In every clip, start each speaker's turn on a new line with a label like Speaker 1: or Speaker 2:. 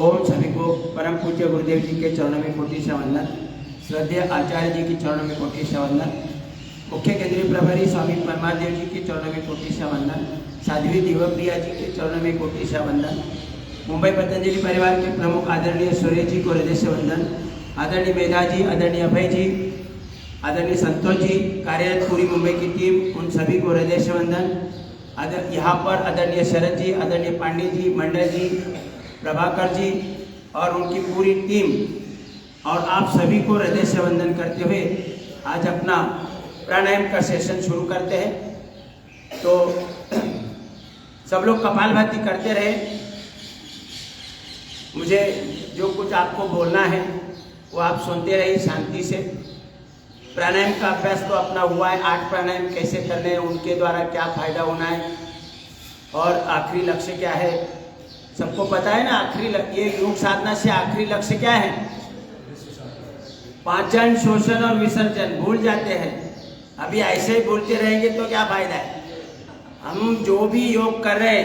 Speaker 1: ओम सभी को परम पूज्य गुरुदेव जी के चरणों में कोटि से वंदन। श्रद्धेय आचार्य जी के चरणों में कोटि से वंदन। मुख्य केंद्रीय प्रभारी स्वामी परमादेव जी के चरणों में कोटि से वंदन। साध्वी दिव्यप्रिया जी के चरणों में कोटि से वंदन। मुंबई पतंजलि परिवार के प्रमुख आदरणीय सूर्य जी को हृदय से वंदन। आदरणीय मेधा जी, आदरणीय अभय जी, आदरणीय संतोष जी, कार्यरत पूरी मुंबई की टीम, उन सभी को हृदय से वंदन। यहाँ पर आदरणीय शरद जी, आदरणीय पांडे जी, मंडल जी, प्रभाकर जी और उनकी पूरी टीम और आप सभी को हृदय से वंदन करते हुए आज अपना प्राणायाम का सेशन शुरू करते हैं। तो सब लोग कपालभाति करते रहे। मुझे जो कुछ आपको बोलना है वो आप सुनते रहिए शांति से। प्राणायाम का अभ्यास तो अपना हुआ है, 8 प्राणायाम कैसे करने हैं, उनके द्वारा क्या फायदा होना है और आखिरी लक्ष्य क्या है, सबको पता है ना। ये योग साधना से आखिरी लक्ष्य क्या है? पाचन, शोषण और विसर्जन। भूल जाते हैं। अभी ऐसे ही बोलते रहेंगे तो क्या फायदा है। हम जो भी योग कर रहे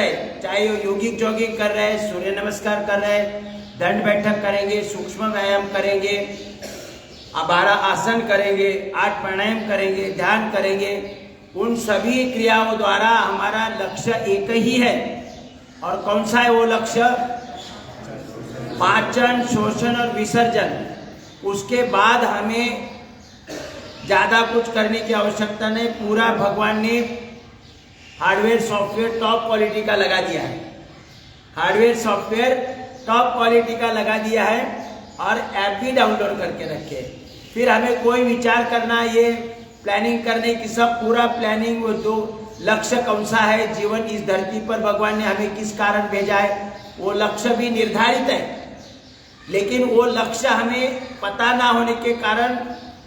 Speaker 1: हैं, चाहे वो योगिक जॉगिंग कर रहे हैं, सूर्य नमस्कार कर रहे हैं, दंड बैठक करेंगे, सूक्ष्म व्यायाम करेंगे, 12 आसन करेंगे, 8 प्राणायाम करेंगे, ध्यान करेंगे, उन सभी क्रियाओं द्वारा हमारा लक्ष्य एक ही है। और कौन सा है वो लक्ष्य? पाचन, शोषण और विसर्जन। उसके बाद हमें ज्यादा कुछ करने की आवश्यकता नहीं। पूरा भगवान ने हार्डवेयर सॉफ्टवेयर टॉप क्वालिटी का लगा दिया है। हार्डवेयर सॉफ्टवेयर टॉप क्वालिटी का लगा दिया है और ऐप भी डाउनलोड करके रखे। फिर हमें कोई विचार करना, ये प्लानिंग करने की, सब पूरा प्लानिंग, वो दो लक्ष्य कौन सा है, जीवन इस धरती पर भगवान ने हमें किस कारण भेजा है, वो लक्ष्य भी निर्धारित है। लेकिन वो लक्ष्य हमें पता ना होने के कारण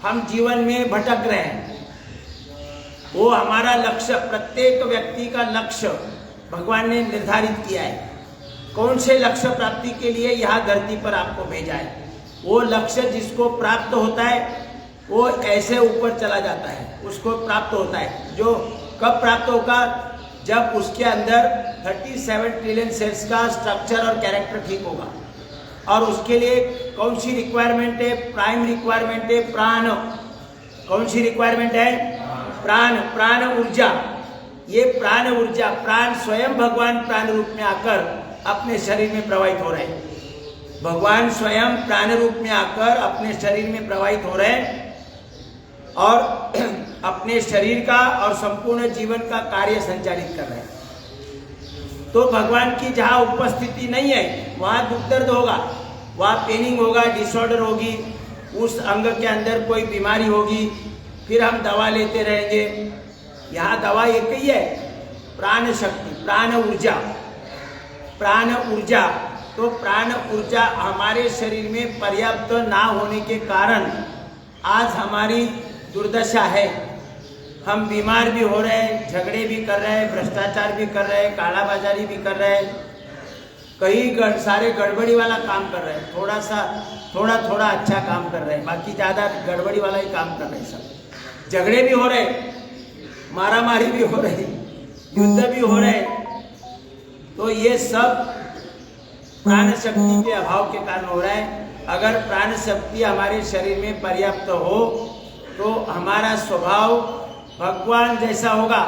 Speaker 1: हम जीवन में भटक रहे हैं। वो हमारा लक्ष्य, प्रत्येक व्यक्ति का लक्ष्य भगवान ने निर्धारित किया है। कौन से लक्ष्य प्राप्ति के लिए यहाँ धरती पर आपको भेजा है। वो लक्ष्य जिसको प्राप्त होता है वो ऐसे ऊपर चला जाता है, उसको प्राप्त होता है। जो कब प्राप्त होगा? जब उसके अंदर 37 ट्रिलियन सेल्स का स्ट्रक्चर और कैरेक्टर ठीक होगा। और उसके लिए कौन सी रिक्वायरमेंट है? प्राइम रिक्वायरमेंट है प्राण। कौन सी रिक्वायरमेंट है? प्राण, प्राण ऊर्जा। ये प्राण ऊर्जा, प्राण स्वयं भगवान प्राण रूप में आकर अपने शरीर में प्रवाहित हो रहे हैं। भगवान स्वयं प्राण रूप में आकर अपने शरीर में प्रवाहित हो रहे हैं और अपने शरीर का और संपूर्ण जीवन का कार्य संचालित कर रहे हैं। तो भगवान की जहाँ उपस्थिति नहीं है वहाँ दुख दर्द होगा, वहाँ पेनिंग होगा, डिसऑर्डर होगी, उस अंग के अंदर कोई बीमारी होगी, फिर हम दवा लेते रहेंगे। यहाँ दवा एक ही है, प्राण शक्ति, प्राण ऊर्जा, प्राण ऊर्जा। तो प्राण ऊर्जा हमारे शरीर में पर्याप्त ना होने के कारण आज हमारी दुर्दशा है। हम बीमार भी हो रहे हैं, झगड़े भी कर रहे हैं, भ्रष्टाचार भी कर रहे हैं, कालाबाजारी भी कर रहे हैं, कई सारे गड़बड़ी वाला काम कर रहे हैं। थोड़ा अच्छा काम कर रहे हैं, बाकी ज़्यादा गड़बड़ी वाला ही काम कर रहे हैं। सब झगड़े भी हो रहे, मारामारी भी हो रही, युद्ध भी हो रहे। तो ये सब प्राण शक्ति के अभाव के कारण हो रहा है। अगर प्राण शक्ति हमारे शरीर में पर्याप्त हो तो हमारा स्वभाव भगवान जैसा होगा,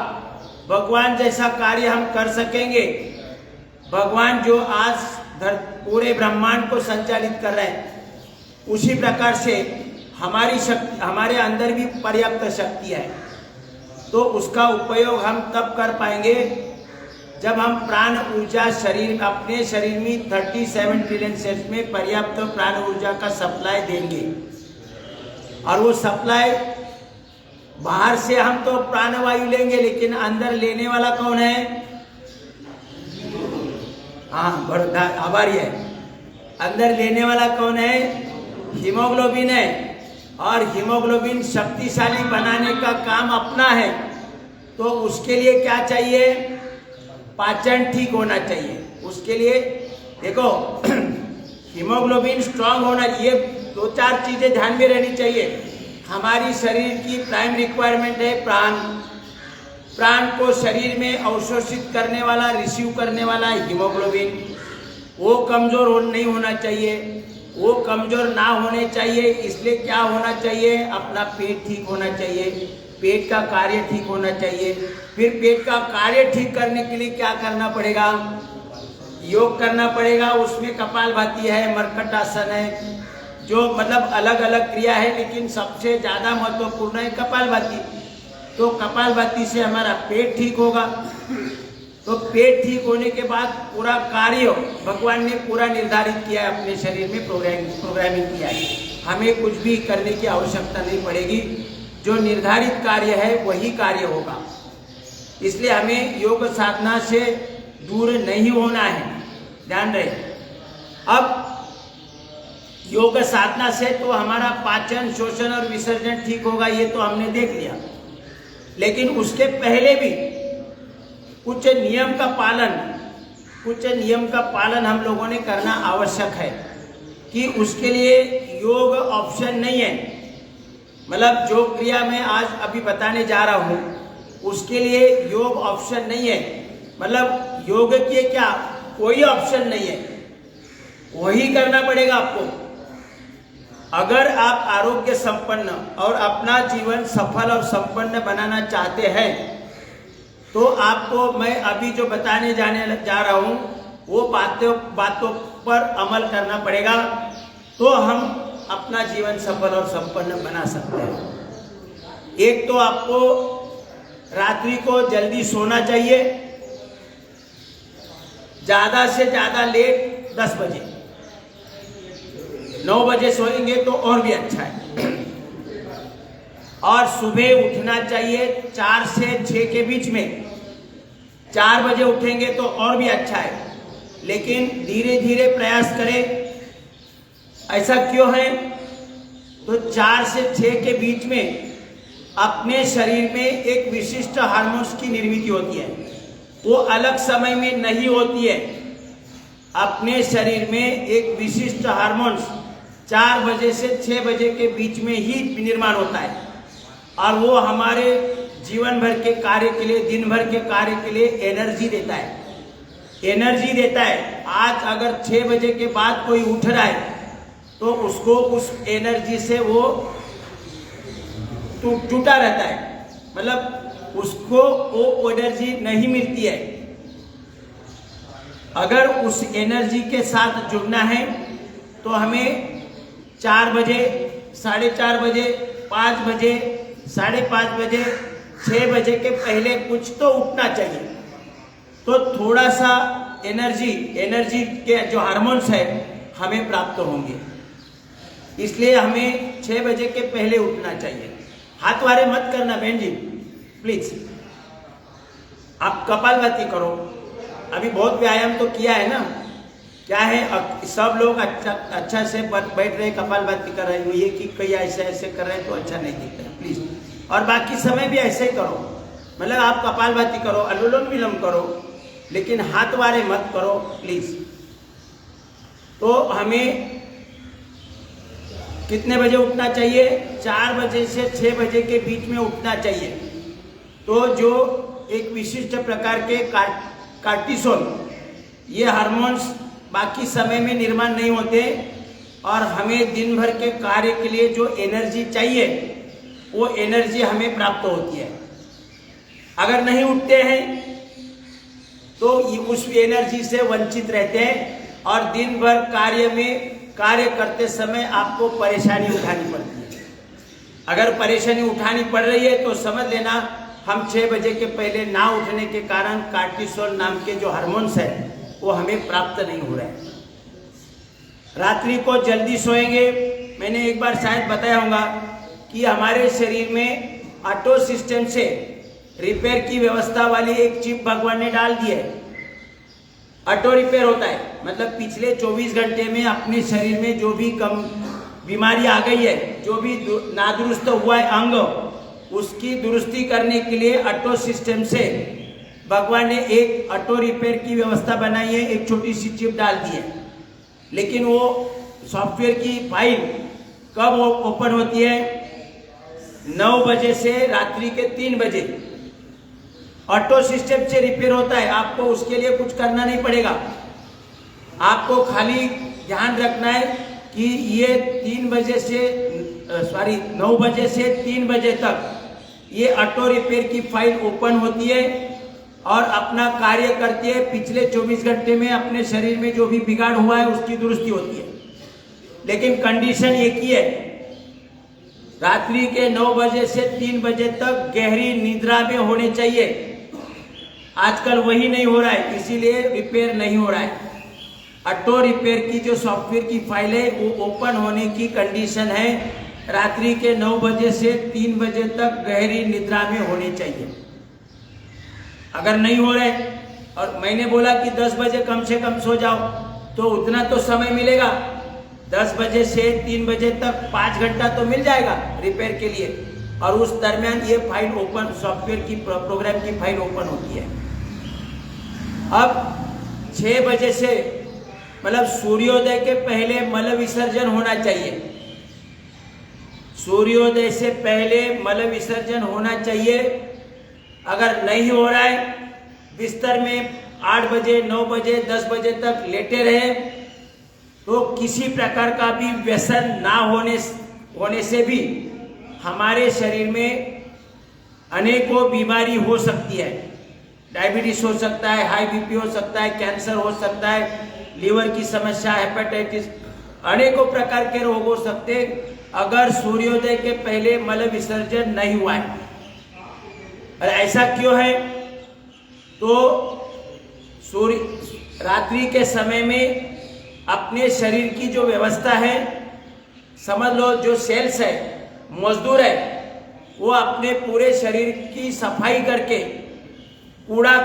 Speaker 1: भगवान जैसा कार्य हम कर सकेंगे। भगवान जो आज पूरे ब्रह्मांड को संचालित कर रहे हैं, उसी प्रकार से हमारी शक्ति, हमारे अंदर भी पर्याप्त शक्ति है। तो उसका उपयोग हम तब कर पाएंगे जब हम प्राण ऊर्जा अपने शरीर में 37 ट्रिलियन सेल्स में पर्याप्त प्राण ऊर्जा का सप्लाई देंगे। और वो सप्लाई बाहर से हम तो प्राणवायु लेंगे, लेकिन अंदर लेने वाला कौन है? आभारी है। अंदर लेने वाला कौन है? हीमोग्लोबिन है। और हीमोग्लोबिन शक्तिशाली बनाने का काम अपना है। तो उसके लिए क्या चाहिए? पाचन ठीक होना चाहिए। उसके लिए देखो, हीमोग्लोबिन स्ट्रांग होना, ये 2-4 चीजें ध्यान में रहनी चाहिए। हमारी शरीर की प्राइम रिक्वायरमेंट है प्राण। प्राण को शरीर में अवशोषित करने वाला, रिसीव करने वाला हीमोग्लोबिन। वो कमज़ोर नहीं होना चाहिए। वो कमज़ोर ना होने चाहिए, इसलिए क्या होना चाहिए, अपना पेट ठीक होना चाहिए, पेट का कार्य ठीक होना चाहिए। फिर पेट का कार्य ठीक करने के लिए क्या करना पड़ेगा, योग करना पड़ेगा। उसमें कपालभाति है, मरकट आसन है, जो मतलब अलग अलग क्रिया है, लेकिन सबसे ज़्यादा महत्वपूर्ण है कपालभाति। तो कपालभाति से हमारा पेट ठीक होगा। तो पेट ठीक होने के बाद पूरा कार्य भगवान ने पूरा निर्धारित किया है, अपने शरीर में प्रोग्रामिंग किया है। हमें कुछ भी करने की आवश्यकता नहीं पड़ेगी, जो निर्धारित कार्य है वही कार्य होगा। इसलिए हमें योग साधना से दूर नहीं होना है, ध्यान रहे। अब योग साधना से तो हमारा पाचन, शोषण और विसर्जन ठीक होगा, ये तो हमने देख लिया। लेकिन उसके पहले भी कुछ नियम का पालन हम लोगों ने करना आवश्यक है, कि उसके लिए योग ऑप्शन नहीं है। मतलब जो क्रिया मैं आज अभी बताने जा रहा हूँ उसके लिए योग ऑप्शन नहीं है। मतलब योग के क्या कोई ऑप्शन नहीं है, वही करना पड़ेगा आपको। अगर आप आरोग्य संपन्न और अपना जीवन सफल और संपन्न बनाना चाहते हैं तो आपको मैं अभी जो बताने जा रहा हूँ वो बातों पर अमल करना पड़ेगा, तो हम अपना जीवन सफल और संपन्न बना सकते हैं। एक तो आपको रात्रि को जल्दी सोना चाहिए, ज़्यादा से ज़्यादा लेट 10 बजे, 9 बजे सोएंगे तो और भी अच्छा है। और सुबह उठना चाहिए 4 से 6 के बीच में। 4 बजे उठेंगे तो और भी अच्छा है, लेकिन धीरे धीरे प्रयास करें। ऐसा क्यों है, तो 4 से 6 के बीच में अपने शरीर में एक विशिष्ट हार्मोन्स की निर्मित होती है, वो अलग समय में नहीं होती है। अपने शरीर में एक विशिष्ट हार्मोन्स 4 बजे से 6 बजे के बीच में ही निर्माण होता है, और वो हमारे जीवन भर के कार्य के लिए, दिन भर के कार्य के लिए एनर्जी देता है। आज अगर 6 बजे के बाद कोई उठ रहा है तो उसको उस एनर्जी से वो टूटा रहता है, मतलब उसको वो एनर्जी नहीं मिलती है। अगर उस एनर्जी के साथ जुड़ना है तो हमें 4 बजे, 4:30 बजे, 5 बजे, 5:30 बजे, 6 बजे के पहले कुछ तो उठना चाहिए। तो थोड़ा सा एनर्जी के जो हार्मोन्स है हमें प्राप्त होंगे। इसलिए हमें 6 बजे के पहले उठना चाहिए। हाथ वारे मत करना बहन जी, प्लीज। आप कपालभाति करो। अभी बहुत व्यायाम तो किया है ना, क्या है सब लोग अच्छा से बैठ रहे, कपालभाति कर रहे हो, ये कि कई ऐसे कर रहे हैं तो अच्छा नहीं दिखता है, प्लीज। और बाकी समय भी ऐसे ही करो, मतलब आप कपालभाति करो, अनुलोम विलोम करो, लेकिन हाथ वारे मत करो प्लीज। तो हमें कितने बजे उठना चाहिए, 4 बजे से 6 बजे के बीच में उठना चाहिए। तो जो एक विशिष्ट प्रकार के कार्टिसोल, ये हार्मोन्स बाकी समय में निर्माण नहीं होते, और हमें दिन भर के कार्य के लिए जो एनर्जी चाहिए वो एनर्जी हमें प्राप्त होती है। अगर नहीं उठते हैं तो उस एनर्जी से वंचित रहते हैं, और दिन भर कार्य करते समय आपको परेशानी उठानी पड़ती है। अगर परेशानी उठानी पड़ रही है तो समझ लेना हम 6 बजे के पहले ना उठने के कारण कार्टिसोल नाम के जो हार्मोन्स है वो हमें प्राप्त नहीं हो रहे हैं। रात्रि को जल्दी सोएंगे। मैंने एक बार शायद बताया होगा कि हमारे शरीर में ऑटो सिस्टम से रिपेयर की व्यवस्था वाली एक चिप भगवान ने डाल दी है। ऑटो रिपेयर होता है, मतलब पिछले 24 घंटे में अपने शरीर में जो भी कम बीमारी आ गई है, जो भी नादुरुस्त हुआ है अंग, उसकी दुरुस्ती करने के लिए ऑटो सिस्टम से भगवान ने एक ऑटो रिपेयर की व्यवस्था बनाई है, एक छोटी सी चिप डाल दी है। लेकिन वो सॉफ्टवेयर की फाइल कब ओपन होती है, 9 बजे से रात्रि के 3 बजे ऑटो सिस्टम से रिपेयर होता है। आपको उसके लिए कुछ करना नहीं पड़ेगा। आपको खाली ध्यान रखना है कि ये 9 बजे से 3 बजे तक ये ऑटो रिपेयर की फाइल ओपन होती है और अपना कार्य करती है। पिछले 24 घंटे में अपने शरीर में जो भी बिगाड़ हुआ है उसकी दुरुस्ती होती है। लेकिन कंडीशन एक ही है, रात्रि के 9 बजे से 3 बजे तक गहरी निद्रा में होने चाहिए। आजकल वही नहीं हो रहा है, इसीलिए रिपेयर नहीं हो रहा है। ऑटो रिपेयर की जो सॉफ्टवेयर की फाइल है वो ओपन होने की कंडीशन है, रात्रि के 9 बजे से 3 बजे तक गहरी निद्रा में होने चाहिए। अगर नहीं हो रहे और मैंने बोला कि 10 बजे कम से कम सो जाओ, तो उतना तो समय मिलेगा। 10 बजे से 3 बजे तक 5 घंटा तो मिल जाएगा रिपेयर के लिए, और उस दरमियान ये फाइल ओपन, सॉफ्टवेयर की प्रोग्राम की फाइल ओपन होती है। अब 6 बजे से मतलब सूर्योदय के पहले मल विसर्जन होना चाहिए। सूर्योदय से पहले मल विसर्जन होना चाहिए। अगर नहीं हो रहा है, बिस्तर में 8 बजे 9 बजे 10 बजे तक लेटे रहे, तो किसी प्रकार का भी व्यसन ना होने से भी हमारे शरीर में अनेकों बीमारी हो सकती है। डायबिटीज हो सकता है, हाई बीपी हो सकता है, कैंसर हो सकता है, लीवर की समस्या, हेपेटाइटिस, अनेकों प्रकार के रोग हो सकते हैं अगर सूर्योदय के पहले मल विसर्जन नहीं हुआ है। और ऐसा क्यों है? तो रात्रि के समय में अपने शरीर की जो व्यवस्था है, समझ लो जो सेल्स है, मजदूर है, वो अपने पूरे शरीर की सफाई करके कूड़ा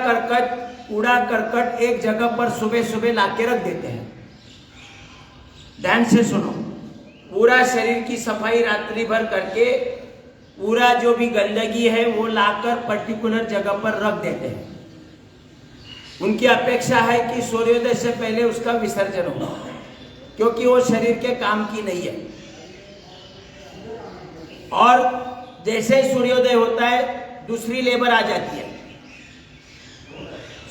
Speaker 1: करकट एक जगह पर सुबह सुबह लाके रख देते हैं। ध्यान से सुनो, पूरा शरीर की सफाई रात्रि भर करके पूरा जो भी गंदगी है वो लाकर पर्टिकुलर जगह पर रख देते हैं। उनकी अपेक्षा है कि सूर्योदय से पहले उसका विसर्जन हो, क्योंकि वो शरीर के काम की नहीं है। और जैसे ही सूर्योदय होता है दूसरी लेबर आ जाती है।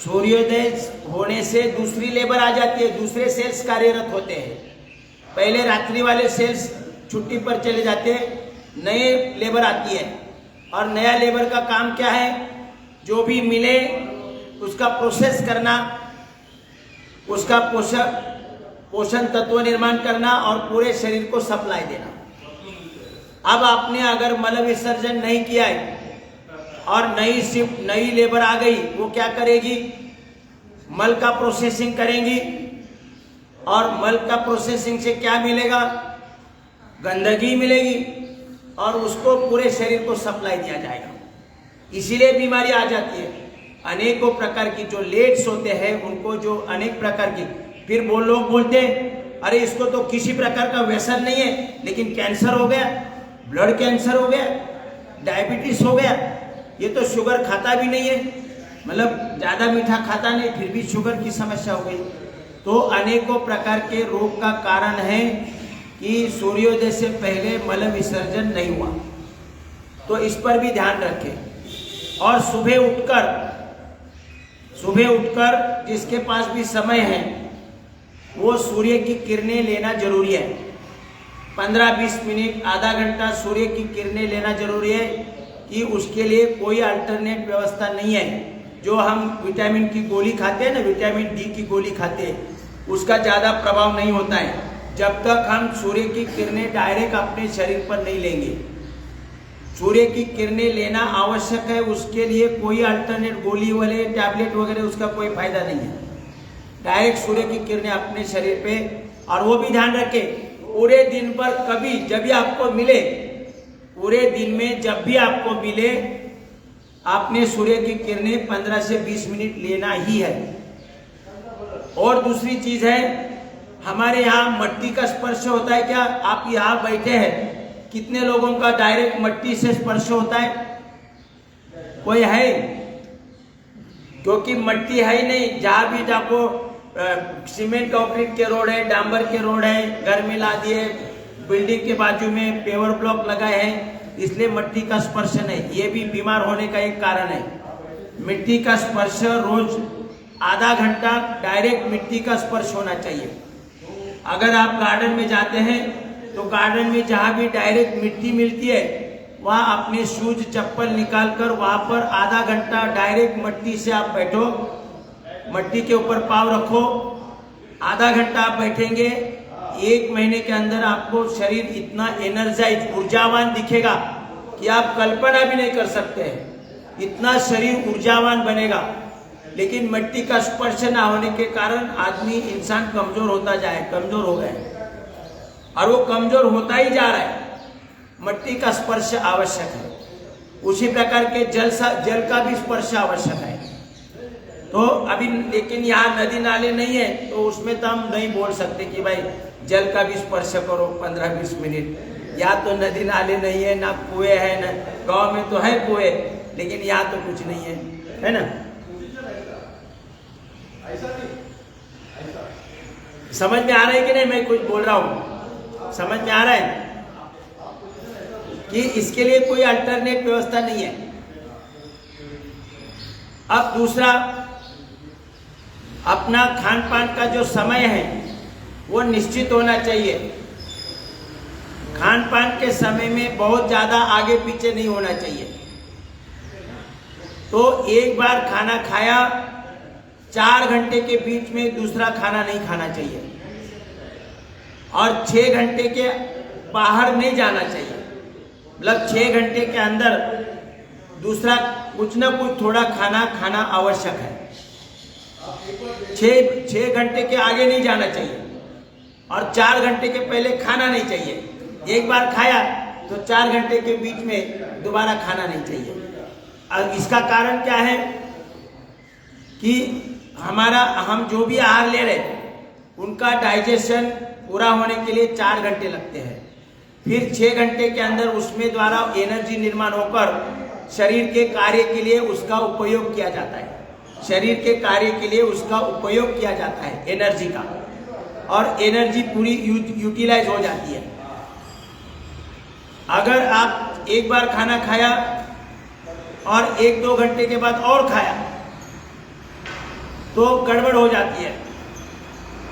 Speaker 1: सूर्योदय होने से दूसरी लेबर आ जाती है, दूसरे सेल्स कार्यरत होते हैं। पहले रात्रि वाले सेल्स छुट्टी पर चले जाते हैं, नए लेबर आती है। और नया लेबर का काम क्या है? जो भी मिले उसका प्रोसेस करना, उसका पोषण तत्व निर्माण करना और पूरे शरीर को सप्लाई देना। अब आपने अगर मल विसर्जन नहीं किया है और नई लेबर आ गई, वो क्या करेगी? मल का प्रोसेसिंग करेंगी, और मल का प्रोसेसिंग से क्या मिलेगा? गंदगी मिलेगी, और उसको पूरे शरीर को सप्लाई दिया जाएगा। इसीलिए बीमारी आ जाती है। अनेकों प्रकार की जो लेट सोते हैं उनको जो अनेक प्रकार की, फिर वो लोग बोलते हैं अरे इसको तो किसी प्रकार का व्यसन नहीं है, लेकिन कैंसर हो गया, ब्लड कैंसर हो गया, डायबिटीज हो गया, ये तो शुगर खाता भी नहीं है, मतलब ज्यादा मीठा खाता नहीं, फिर भी शुगर की समस्या हो गई। तो अनेकों प्रकार के रोग का कारण है कि सूर्योदय से पहले मल विसर्जन नहीं हुआ। तो इस पर भी ध्यान रखें। और सुबह उठकर जिसके पास भी समय है वो सूर्य की किरणें लेना जरूरी है। 15-20 मिनट, आधा घंटा सूर्य की किरणें लेना जरूरी है, कि उसके लिए कोई अल्टरनेट व्यवस्था नहीं है। जो हम विटामिन की गोली खाते हैं ना, विटामिन डी की गोली खाते हैं, उसका ज़्यादा प्रभाव नहीं होता है जब तक हम सूर्य की किरणें डायरेक्ट अपने शरीर पर नहीं लेंगे। सूर्य की किरणें लेना आवश्यक है, उसके लिए कोई अल्टरनेट गोली वाले टैबलेट वगैरह उसका कोई फायदा नहीं है। डायरेक्ट सूर्य की किरणें अपने शरीर पे। और वो भी ध्यान रखें, पूरे दिन पर कभी जब भी आपको मिले, पूरे दिन में जब भी आपको मिले, आपने सूर्य की किरणें 15 से 20 मिनट लेना ही है। और दूसरी चीज है, हमारे यहाँ मट्टी का स्पर्श होता है क्या? आप यहाँ बैठे हैं, कितने लोगों का डायरेक्ट मट्टी से स्पर्श होता है? कोई है? क्योंकि मट्टी है ही नहीं। जहाँ भी जाको सीमेंट कंक्रीट के रोड है, डांबर के रोड है, घर में ला दिए, बिल्डिंग के बाजू में पेवर ब्लॉक लगाए हैं, इसलिए मट्टी का स्पर्श नहीं। ये भी बीमार होने का एक कारण है। मिट्टी का स्पर्श रोज आधा घंटा डायरेक्ट मिट्टी का स्पर्श होना चाहिए। अगर आप गार्डन में जाते हैं तो गार्डन में जहाँ भी डायरेक्ट मिट्टी मिलती है वहाँ अपने शूज चप्पल निकाल कर वहाँ पर आधा घंटा डायरेक्ट मट्टी से आप बैठो, मट्टी के ऊपर पाँव रखो, आधा घंटा आप बैठेंगे। 1 महीने के अंदर आपको शरीर इतना एनर्जाइज ऊर्जावान दिखेगा कि आप कल्पना भी नहीं कर सकते हैं, इतना शरीर ऊर्जावान बनेगा। लेकिन मिट्टी का स्पर्श ना होने के कारण आदमी इंसान कमजोर होता जाए, कमजोर हो गए और वो कमजोर होता ही जा रहा है। मिट्टी का स्पर्श आवश्यक है, उसी प्रकार के जल का भी स्पर्श आवश्यक है। तो अभी लेकिन यहाँ नदी नाले नहीं है तो उसमें तो हम नहीं बोल सकते कि भाई जल का भी स्पर्श करो 15-20 मिनट। या तो नदी नाले नहीं है, ना कुएं है, ना गांव में तो है कुएं, लेकिन यहाँ तो कुछ नहीं है ना। समझ में आ रहा है कि नहीं मैं कुछ बोल रहा हूँ? समझ में आ रहा है कि इसके लिए कोई अल्टरनेट व्यवस्था नहीं है। अब दूसरा, अपना खान पान का जो समय है वो निश्चित होना चाहिए। खान पान के समय में बहुत ज्यादा आगे पीछे नहीं होना चाहिए। तो एक बार खाना खाया 4 घंटे के बीच में दूसरा खाना नहीं खाना चाहिए और 6 घंटे के बाहर नहीं जाना चाहिए। मतलब 6 घंटे के अंदर दूसरा कुछ ना कुछ थोड़ा खाना खाना आवश्यक है। 6 घंटे के आगे नहीं जाना चाहिए और 4 घंटे के पहले खाना नहीं चाहिए। एक बार खाया तो 4 घंटे के बीच में दोबारा खाना नहीं चाहिए। और इसका कारण क्या है कि हम जो भी आहार ले रहे उनका डाइजेशन पूरा होने के लिए 4 घंटे लगते हैं। फिर 6 घंटे के अंदर उसमें द्वारा एनर्जी निर्माण होकर शरीर के कार्य के लिए उसका उपयोग किया जाता है। शरीर के कार्य के लिए उसका उपयोग किया जाता है एनर्जी का, और एनर्जी पूरी यूटिलाइज हो जाती है। अगर आप एक बार खाना खाया और 1-2 घंटे के बाद और खाया तो गड़बड़ हो जाती है।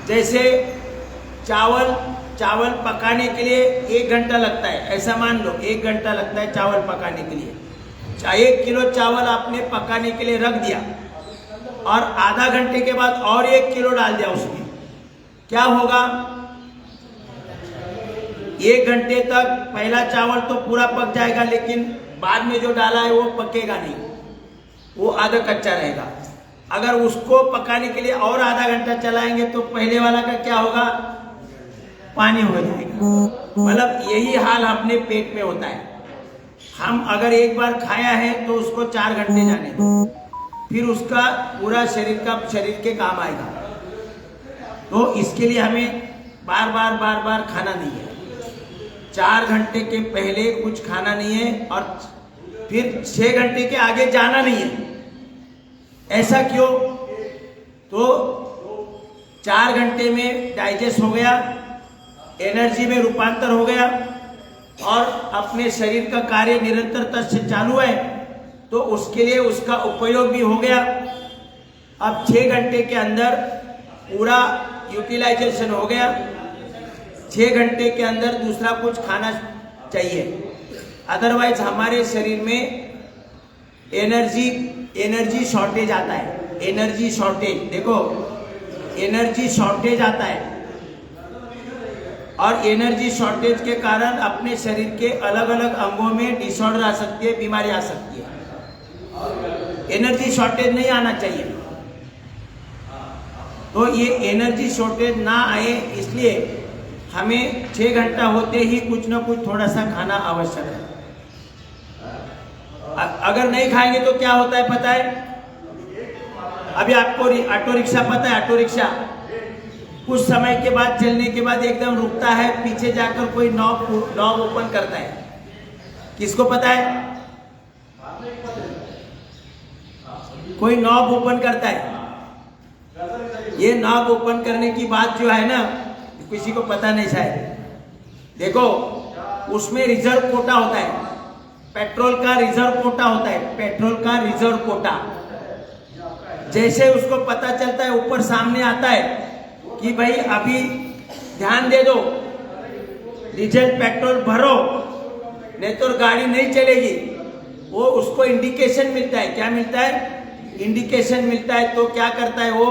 Speaker 1: जैसे चावल पकाने के लिए 1 घंटा लगता है, ऐसा मान लो 1 घंटा लगता है चावल पकाने के लिए। 1 किलो चावल आपने पकाने के लिए रख दिया और आधा घंटे के बाद और 1 किलो डाल दिया उसमें, क्या होगा? 1 घंटे तक पहला चावल तो पूरा पक जाएगा, लेकिन बाद में जो डाला है वो पकेगा नहीं, वो आधा कच्चा रहेगा। अगर उसको पकाने के लिए और आधा घंटा चलाएंगे तो पहले वाला का क्या होगा? पानी हो जाएगा। मतलब यही हाल अपने पेट में होता है। हम अगर एक बार खाया है तो उसको 4 घंटे जाने दो, फिर उसका पूरा शरीर के काम आएगा। तो इसके लिए हमें बार बार खाना नहीं है। 4 घंटे के पहले कुछ खाना नहीं है और फिर 6 घंटे के आगे जाना नहीं है। ऐसा क्यों? तो 4 घंटे में डाइजेस्ट हो गया, एनर्जी में रूपांतर हो गया और अपने शरीर का कार्य निरंतरता से चालू है, तो उसके लिए उसका उपयोग भी हो गया। अब 6 घंटे के अंदर पूरा यूटिलाइजेशन हो गया। 6 घंटे के अंदर दूसरा कुछ खाना चाहिए, अदरवाइज हमारे शरीर में एनर्जी शॉर्टेज आता है। एनर्जी शॉर्टेज, देखो एनर्जी शॉर्टेज आता है और एनर्जी शॉर्टेज के कारण अपने शरीर के अलग अलग अंगों में डिसऑर्डर आ सकती है, बीमारी आ सकती है। एनर्जी शॉर्टेज नहीं आना चाहिए। तो ये एनर्जी शॉर्टेज ना आए इसलिए हमें 6 घंटा होते ही कुछ ना कुछ थोड़ा सा खाना आवश्यक है। अगर नहीं खाएंगे तो क्या होता है पता है? अभी आपको ऑटो रिक्शा पता है? ऑटो रिक्शा कुछ समय के बाद चलने के बाद एकदम रुकता है, पीछे जाकर कोई नॉब ओपन करता है। किसको पता है? कोई नॉब ओपन करता है। ये नॉब ओपन करने की बात जो है ना, किसी को पता नहीं शायद। देखो उसमें रिजर्व कोटा होता है, पेट्रोल का रिजर्व कोटा होता है, पेट्रोल का रिजर्व कोटा। जैसे उसको पता चलता है, ऊपर सामने आता है कि भाई अभी ध्यान दे दो, डीजल पेट्रोल भरो, नहीं तो गाड़ी नहीं चलेगी, वो उसको इंडिकेशन मिलता है। क्या मिलता है? इंडिकेशन मिलता है। तो क्या करता है वो,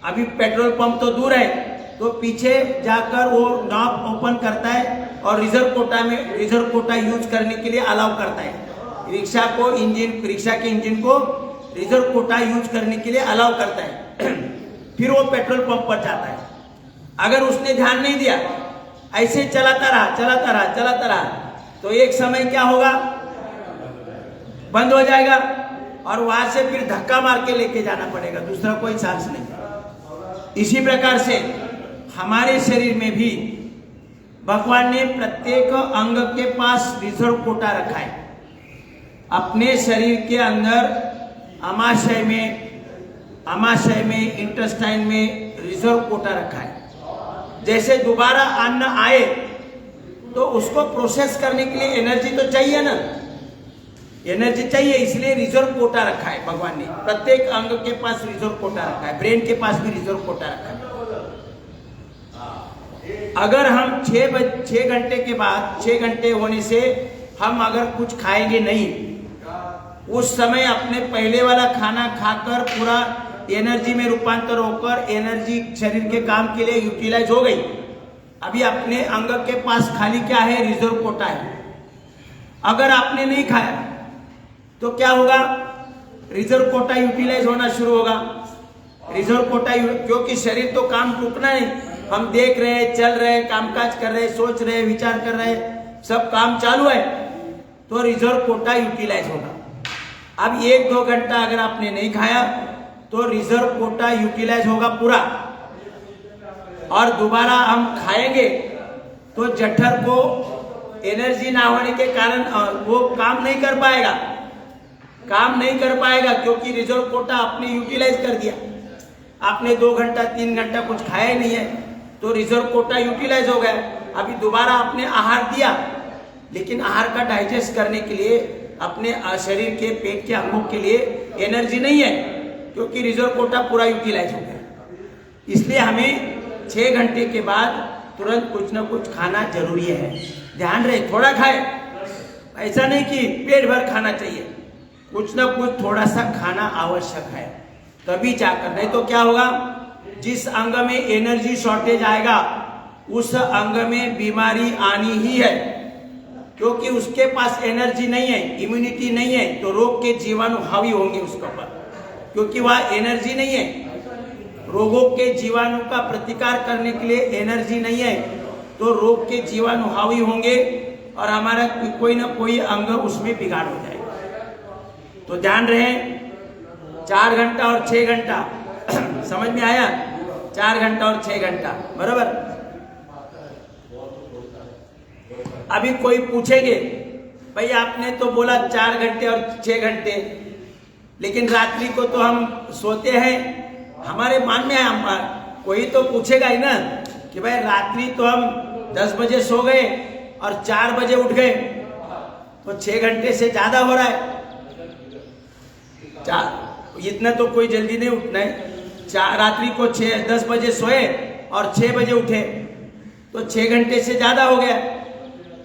Speaker 1: अभी पेट्रोल पंप तो दूर है, तो पीछे जाकर वो नॉब ओपन करता है और रिजर्व कोटा यूज करने के लिए अलाउ करता है। रिक्शा के इंजन को रिजर्व कोटा यूज करने के लिए अलाउ करता है। फिर वो पेट्रोल पंप पर जाता है। अगर उसने ध्यान नहीं दिया, ऐसे चलाता रहा, तो एक समय क्या होगा, बंद हो जाएगा और वहां से फिर धक्का मार के लेके जाना पड़ेगा, दूसरा कोई चांस नहीं। इसी प्रकार से हमारे शरीर में भी भगवान ने प्रत्येक अंग के पास रिजर्व कोटा रखा है। अपने शरीर के अंदर आमाशय में, इंटेस्टाइन में रिजर्व कोटा रखा है। जैसे दोबारा अन्न आए तो उसको प्रोसेस करने के लिए एनर्जी तो चाहिए ना, एनर्जी चाहिए, इसलिए रिजर्व कोटा रखा है भगवान ने। प्रत्येक अंग के पास रिजर्व कोटा रखा है, ब्रेन के पास भी रिजर्व कोटा रखा है। अगर हम 6 घंटे के बाद, 6 घंटे होने से हम अगर कुछ खाएंगे नहीं, उस समय अपने पहले वाला खाना खाकर पूरा एनर्जी में रूपांतर होकर एनर्जी शरीर के काम के लिए यूटिलाइज हो गई। अभी अपने अंग के पास खाली क्या है? रिजर्व कोटा है। अगर आपने नहीं खाया तो क्या होगा? रिजर्व कोटा यूटिलाइज होना शुरू होगा। रिजर्व कोटा, क्योंकि शरीर तो काम रुकना नहीं, हम देख रहे हैं, चल रहे हैं, कामकाज कर रहे हैं, सोच रहे हैं, विचार कर रहे हैं, सब काम चालू है, तो रिजर्व कोटा यूटिलाइज होगा। अब 1-2 घंटा अगर आपने नहीं खाया तो रिजर्व कोटा यूटिलाइज होगा पूरा, और दोबारा हम खाएंगे तो जठर को एनर्जी ना होने के कारण वो काम नहीं कर पाएगा, क्योंकि रिजर्व कोटा आपने यूटिलाइज कर दिया। आपने 2 घंटा 3 घंटा कुछ खाया ही नहीं है, तो रिजर्व कोटा यूटिलाइज हो गया। अभी दोबारा आपने आहार दिया, लेकिन आहार का डाइजेस्ट करने के लिए अपने शरीर के पेट के अंगों के लिए एनर्जी नहीं है, क्योंकि रिजर्व कोटा पूरा यूटिलाइज हो गया। इसलिए हमें 6 घंटे के बाद तुरंत कुछ ना कुछ खाना जरूरी है। ध्यान रहे, थोड़ा खाए, ऐसा नहीं कि पेट भर खाना चाहिए, कुछ ना कुछ थोड़ा सा खाना आवश्यक है, तभी जाकर। नहीं तो क्या होगा, जिस अंग में एनर्जी शॉर्टेज आएगा उस अंग में बीमारी आनी ही है, क्योंकि उसके पास एनर्जी नहीं है, इम्यूनिटी नहीं है, तो रोग के जीवाणु हावी होंगे उसके ऊपर, क्योंकि वह एनर्जी नहीं है। रोगों के जीवाणु का प्रतिकार करने के लिए एनर्जी नहीं है, तो रोग के जीवाणु हावी होंगे और हमारा कोई ना कोई अंग उसमें बिगाड़ हो जाएगा। तो ध्यान रहे, 4 घंटा और 6 घंटा समझ में आया? 4 घंटा और 6 घंटा, बराबर। अभी कोई पूछेंगे, भाई आपने तो बोला 4 घंटे और 6 घंटे, लेकिन रात्रि को तो हम सोते हैं, हमारे मान में है। कोई तो पूछेगा ही ना कि भाई रात्रि तो हम 10 बजे सो गए और 4 बजे उठ गए, तो 6 घंटे से ज्यादा हो रहा है। इतना तो कोई जल्दी नहीं उठना है। रात्रि को 10 बजे सोए और 6 बजे उठे, तो 6 घंटे से ज्यादा हो गया।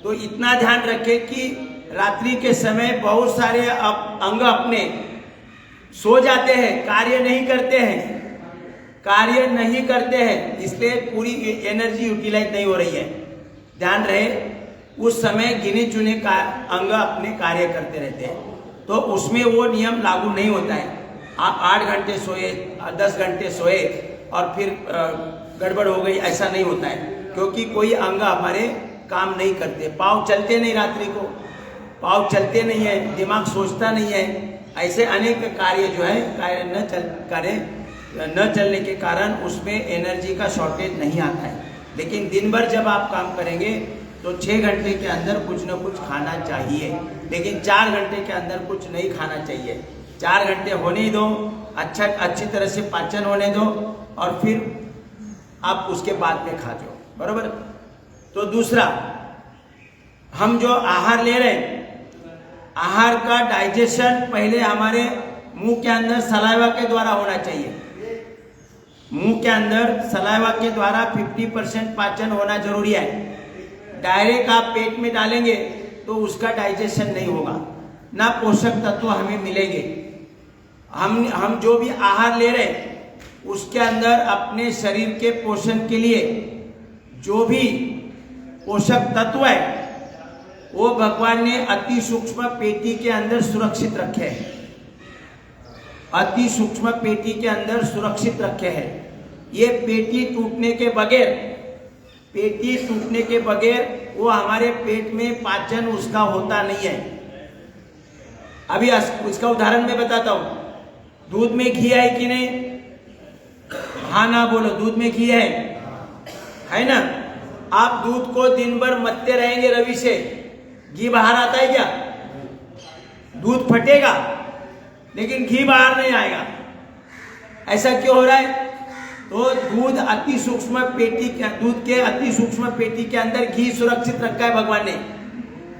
Speaker 1: तो इतना ध्यान रखें कि रात्रि के समय बहुत सारे अंग अपने सो जाते हैं, कार्य नहीं करते हैं, इसलिए पूरी एनर्जी यूटिलाइज नहीं हो रही है। ध्यान रहे, उस समय गिने चुने अंग अपने कार्य करते रहते हैं, तो उसमें वो नियम लागू नहीं होता है। आप 8 घंटे सोए, 10 घंटे सोए और फिर गड़बड़ हो गई, ऐसा नहीं होता है, क्योंकि कोई अंग हमारे काम नहीं करते। पाँव चलते नहीं, रात्रि को पाँव चलते नहीं है, दिमाग सोचता नहीं है, ऐसे अनेक कार्य जो है कार्य न चलने के कारण उसमें एनर्जी का शॉर्टेज नहीं आता है। लेकिन दिन भर जब आप काम करेंगे तो 6 घंटे के अंदर कुछ न कुछ खाना चाहिए, लेकिन 4 घंटे के अंदर कुछ नहीं खाना चाहिए। 4 घंटे होने ही दो, अच्छी तरह से पाचन होने दो, और फिर आप उसके बाद में खा जाओ, बराबर। तो दूसरा, हम जो आहार ले रहे हैं, आहार का डाइजेशन पहले हमारे मुंह के अंदर सलाइवा के द्वारा होना चाहिए। मुंह के अंदर सलाइवा के द्वारा 50% पाचन होना जरूरी है। डायरेक्ट आप पेट में डालेंगे तो उसका डाइजेशन नहीं होगा, ना पोषक तत्व हमें मिलेंगे। हम जो भी आहार ले रहे हैं उसके अंदर अपने शरीर के पोषण के लिए जो भी पोषक तत्व है वो भगवान ने अति सूक्ष्म पेटी के अंदर सुरक्षित रखे हैं। अति सूक्ष्म पेटी के अंदर सुरक्षित रखे हैं। ये पेटी टूटने के बगैर वो हमारे पेट में पाचन उसका होता नहीं है। अभी इसका उदाहरण मैं बताता हूं। दूध में घी है कि नहीं? हाँ ना बोलो, दूध में घी है ना? आप दूध को दिन भर मथते रहेंगे रवि से, घी बाहर आता है क्या? दूध फटेगा लेकिन घी बाहर नहीं आएगा। ऐसा क्यों हो रहा है? तो दूध के अति सूक्ष्म पेटी के अंदर घी सुरक्षित रखा है भगवान ने।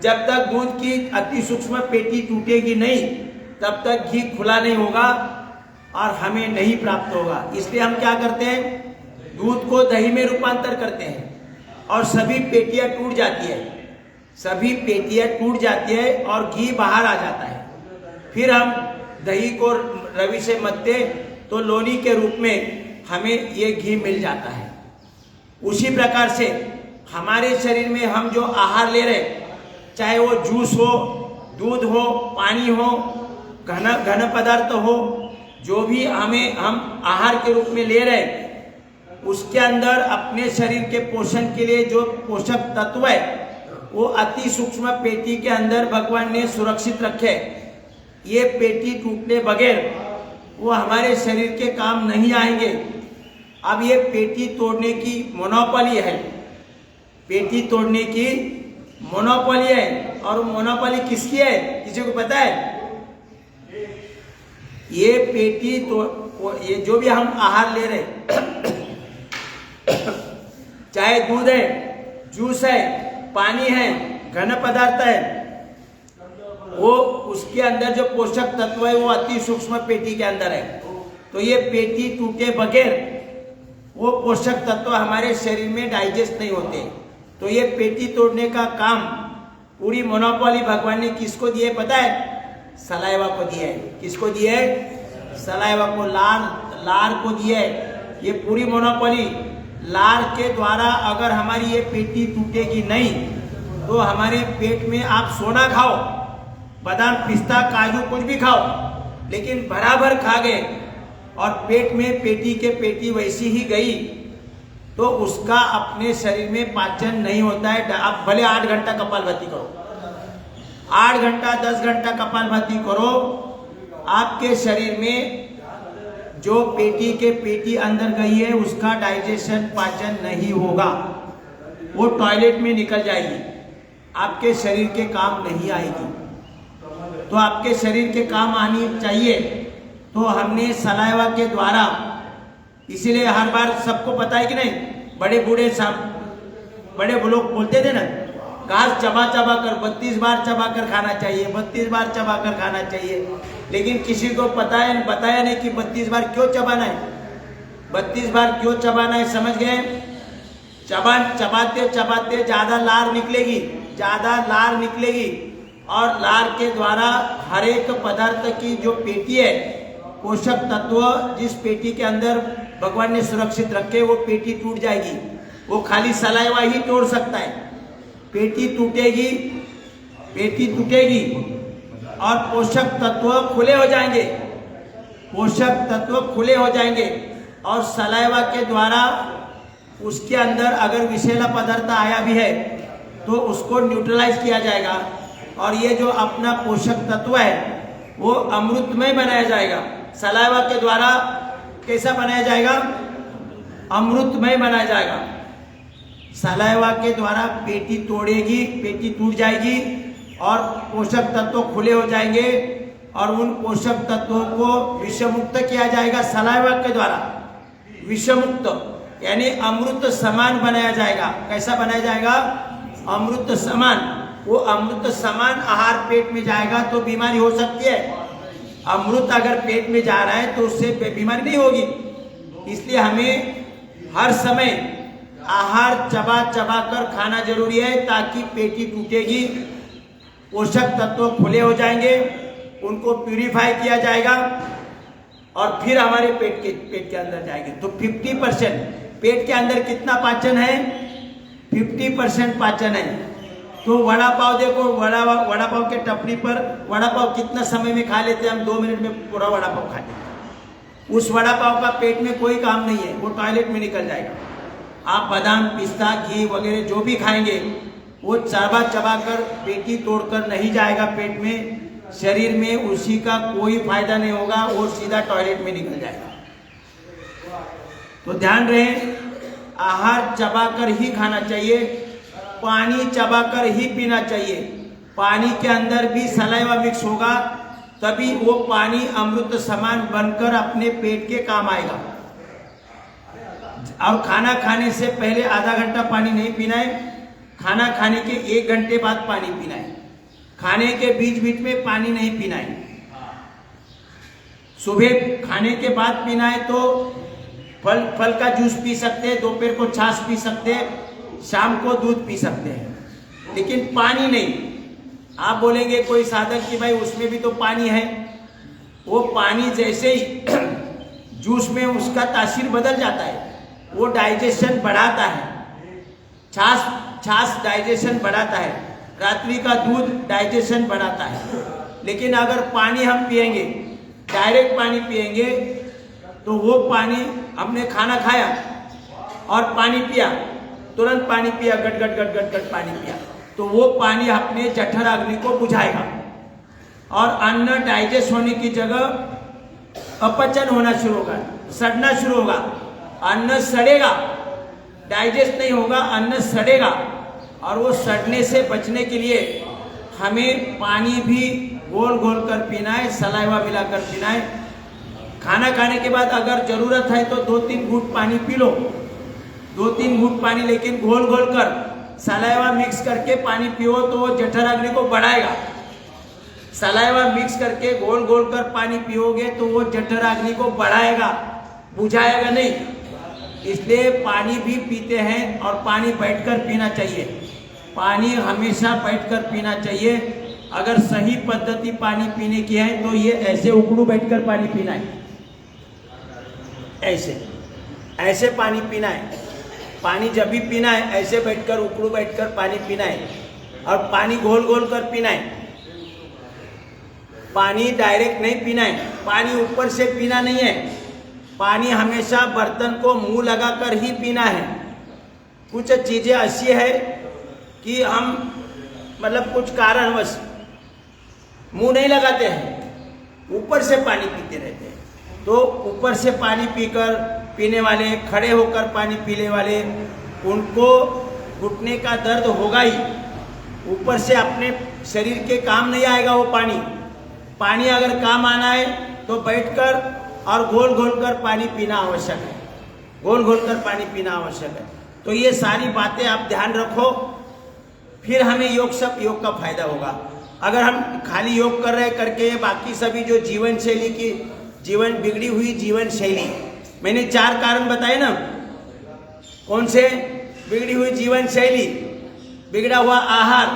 Speaker 1: जब तक दूध की अति सूक्ष्म पेटी टूटेगी नहीं तब तक घी खुला नहीं होगा और हमें नहीं प्राप्त होगा। इसलिए हम क्या करते हैं, दूध को दही में रूपांतर करते हैं और सभी पेटियां टूट जाती है और घी बाहर आ जाता है। फिर हम दही को रवि से मथते तो लोनी के रूप में हमें ये घी मिल जाता है। उसी प्रकार से हमारे शरीर में हम जो आहार ले रहे, चाहे वो जूस हो, दूध हो, पानी हो, घन पदार्थ हो, जो भी हम आहार के रूप में ले रहे, उसके अंदर अपने शरीर के पोषण के लिए जो पोषक तत्व है वो अति सूक्ष्म पेटी के अंदर भगवान ने सुरक्षित रखे। ये पेटी टूटने बगैर वो हमारे शरीर के काम नहीं आएंगे। अब ये पेटी तोड़ने की मोनोपोली है, पेटी तोड़ने की मोनोपोली है। और मोनोपोली किसकी है, किसी को पता है? ये पेटी तो ये जो भी हम आहार ले रहे चाहे दूध है, जूस है, पानी है, घन पदार्थ है, वो उसके अंदर जो पोषक तत्व है वो अति सूक्ष्म पेटी के अंदर है। तो ये पेटी टूटे बगैर वो पोषक तत्व हमारे शरीर में डाइजेस्ट नहीं होते। तो ये पेटी तोड़ने का काम पूरी मोनोपोली भगवान ने किसको दिए पता है? सलाइवा को दिया है। किसको दिया है? सलाइवा को, लार को दिया है। ये पूरी मोनोपोली लार के द्वारा अगर हमारी ये पेटी टूटेगी नहीं तो हमारे पेट में आप सोना खाओ, बादाम, पिस्ता, काजू कुछ भी खाओ, लेकिन बराबर खा गए और पेट में पेटी वैसी ही गई तो उसका अपने शरीर में पाचन नहीं होता है। आप भले 8 घंटा कपालभाति करो, 8 घंटा 10 घंटा कपालभाति करो, आपके शरीर में जो पेटी अंदर गई है उसका डाइजेशन, पाचन नहीं होगा, वो टॉयलेट में निकल जाएगी, आपके शरीर के काम नहीं आएगी। तो आपके शरीर के काम आनी चाहिए तो हमने सलाइवा के द्वारा, इसीलिए हर बार सबको पता है कि नहीं, बड़े लोग बोलते थे ना, घास चबा कर 32 बार चबा कर खाना चाहिए, 32 बार चबा कर खाना चाहिए। लेकिन किसी को बताया नहीं कि 32 बार क्यों चबाना है, 32 बार क्यों चबाना है। समझ गए? चबाते ज्यादा लार निकलेगी और लार के द्वारा हर एक पदार्थ की जो पेटी है, पोषक तत्व जिस पेटी के अंदर भगवान ने सुरक्षित रखे वो पेटी टूट जाएगी। वो खाली सलाइवा ही तोड़ सकता है। पेटी टूटेगी और पोषक तत्व खुले हो जाएंगे और सलाइवा के द्वारा उसके अंदर अगर विषैला पदार्थ आया भी है तो उसको न्यूट्रलाइज किया जाएगा और ये जो अपना पोषक तत्व है वो अमृतमय बनाया जाएगा। सलाइवा के द्वारा कैसा बनाया जाएगा? अमृतमय बनाया जाएगा। सलाइवा के द्वारा पेटी टूट जाएगी और पोषक तत्व खुले हो जाएंगे और उन पोषक तत्वों को विषमुक्त किया जाएगा सलाइवा के द्वारा। विषमुक्त यानी अमृत समान बनाया जाएगा। कैसा बनाया जाएगा? अमृत समान। वो अमृत समान आहार पेट में जाएगा तो बीमारी हो सकती है? अमृत अगर पेट में जा रहा है तो उससे बीमारी नहीं होगी। इसलिए हमें हर समय आहार चबा चबा कर खाना जरूरी है, ताकि पेटी टूटेगी, पोषक तत्व खुले हो जाएंगे, उनको प्यूरिफाई किया जाएगा और फिर हमारे पेट के अंदर जाएंगे। तो 50% पेट के अंदर कितना पाचन है? 50% पाचन है। तो वड़ा पाव देखो, वड़ा पाव के टपरी पर वड़ा पाव कितना समय में खा लेते हैं हम? 2 मिनट में पूरा वड़ा पाव खा लेते हैं। उस वड़ा पाव का पेट में कोई काम नहीं है, वो टॉयलेट में निकल जाएगा। आप बादाम, पिस्ता, घी वगैरह जो भी खाएंगे वो चबा चबा कर पेटी तोड़कर नहीं जाएगा पेट में, शरीर में उसी का कोई फायदा नहीं होगा, वो सीधा टॉयलेट में निकल जाएगा। तो ध्यान रहे, आहार चबाकर ही खाना चाहिए, पानी चबाकर ही पीना चाहिए। पानी के अंदर भी सलाइवा मिक्स होगा, तभी वो पानी अमृत समान बनकर अपने पेट के काम आएगा। और खाना खाने से पहले आधा घंटा पानी नहीं पीना है, खाना खाने के 1 घंटे बाद पानी पीना है, खाने के बीच बीच में पानी नहीं पीना है। सुबह खाने के बाद पीना है तो फल का जूस पी सकते हैं, दोपहर को छाछ पी सकते हैं, शाम को दूध पी सकते हैं, लेकिन पानी नहीं। आप बोलेंगे कोई साधक कि भाई उसमें भी तो पानी है, वो पानी जैसे ही जूस में उसका तासीर बदल जाता है, वो डाइजेशन बढ़ाता है। छाछ डाइजेशन बढ़ाता है, रात्रि का दूध डाइजेशन बढ़ाता है। लेकिन अगर पानी हम पिएंगे, डायरेक्ट पानी पिएंगे, तो वो पानी हमने खाना खाया और पानी पिया, तुरंत पानी पिया, गट गट गट गट गट पानी पिया, तो वो पानी अपने जठर अग्नि को बुझाएगा और अन्न डाइजेस्ट होने की जगह अपचन होना शुरू होगा, सड़ना शुरू होगा, अन्न सड़ेगा, डाइजेस्ट नहीं होगा, अन्न सड़ेगा। और वो सड़ने से बचने के लिए हमें पानी भी घोल घोल कर पीना है, सलाइवा मिलाकर पीना है। खाना खाने के बाद अगर जरूरत है तो 2-3 घूंट पानी पी लो, 2-3 घूंट पानी, लेकिन घोल घोल कर सलाइवा मिक्स करके पानी पियो तो वो जठर अग्नि को बढ़ाएगा। सलाइवा मिक्स करके घोल घोल कर पानी पियोगे तो वो जठर अग्नि को बढ़ाएगा, बुझाएगा नहीं। इसलिए पानी भी पीते हैं और पानी बैठकर पीना चाहिए, पानी हमेशा बैठकर पीना चाहिए। अगर सही पद्धति पानी पीने की है तो ये ऐसे उकड़ू बैठकर पानी पीना है, ऐसे पानी पीना है। पानी जब भी पीना है ऐसे बैठकर, उकड़ू बैठकर पानी पीना है और पानी घोल घोल कर पीना है। पानी डायरेक्ट नहीं पीना है, पानी ऊपर से पीना नहीं है। पानी हमेशा बर्तन को मुंह लगाकर ही पीना है। कुछ चीजें ऐसी है कि हम मतलब कुछ कारणवश मुंह नहीं लगाते हैं, ऊपर से पानी पीते रहते हैं। तो ऊपर से पानी पीने वाले, खड़े होकर पानी पीने वाले, उनको घुटने का दर्द होगा ही। ऊपर से अपने शरीर के काम नहीं आएगा वो पानी। पानी अगर काम आना है तो बैठकर और घोल घोल कर पानी पीना आवश्यक है, घोल घोल कर पानी पीना आवश्यक है। तो ये सारी बातें आप ध्यान रखो, फिर हमें योग का फायदा होगा। अगर हम खाली योग कर रहे करके बाकी सभी जो जीवन शैली की बिगड़ी हुई जीवन शैली, मैंने 4 कारण बताए ना, कौन से? बिगड़ी हुई जीवन शैली, बिगड़ा हुआ आहार,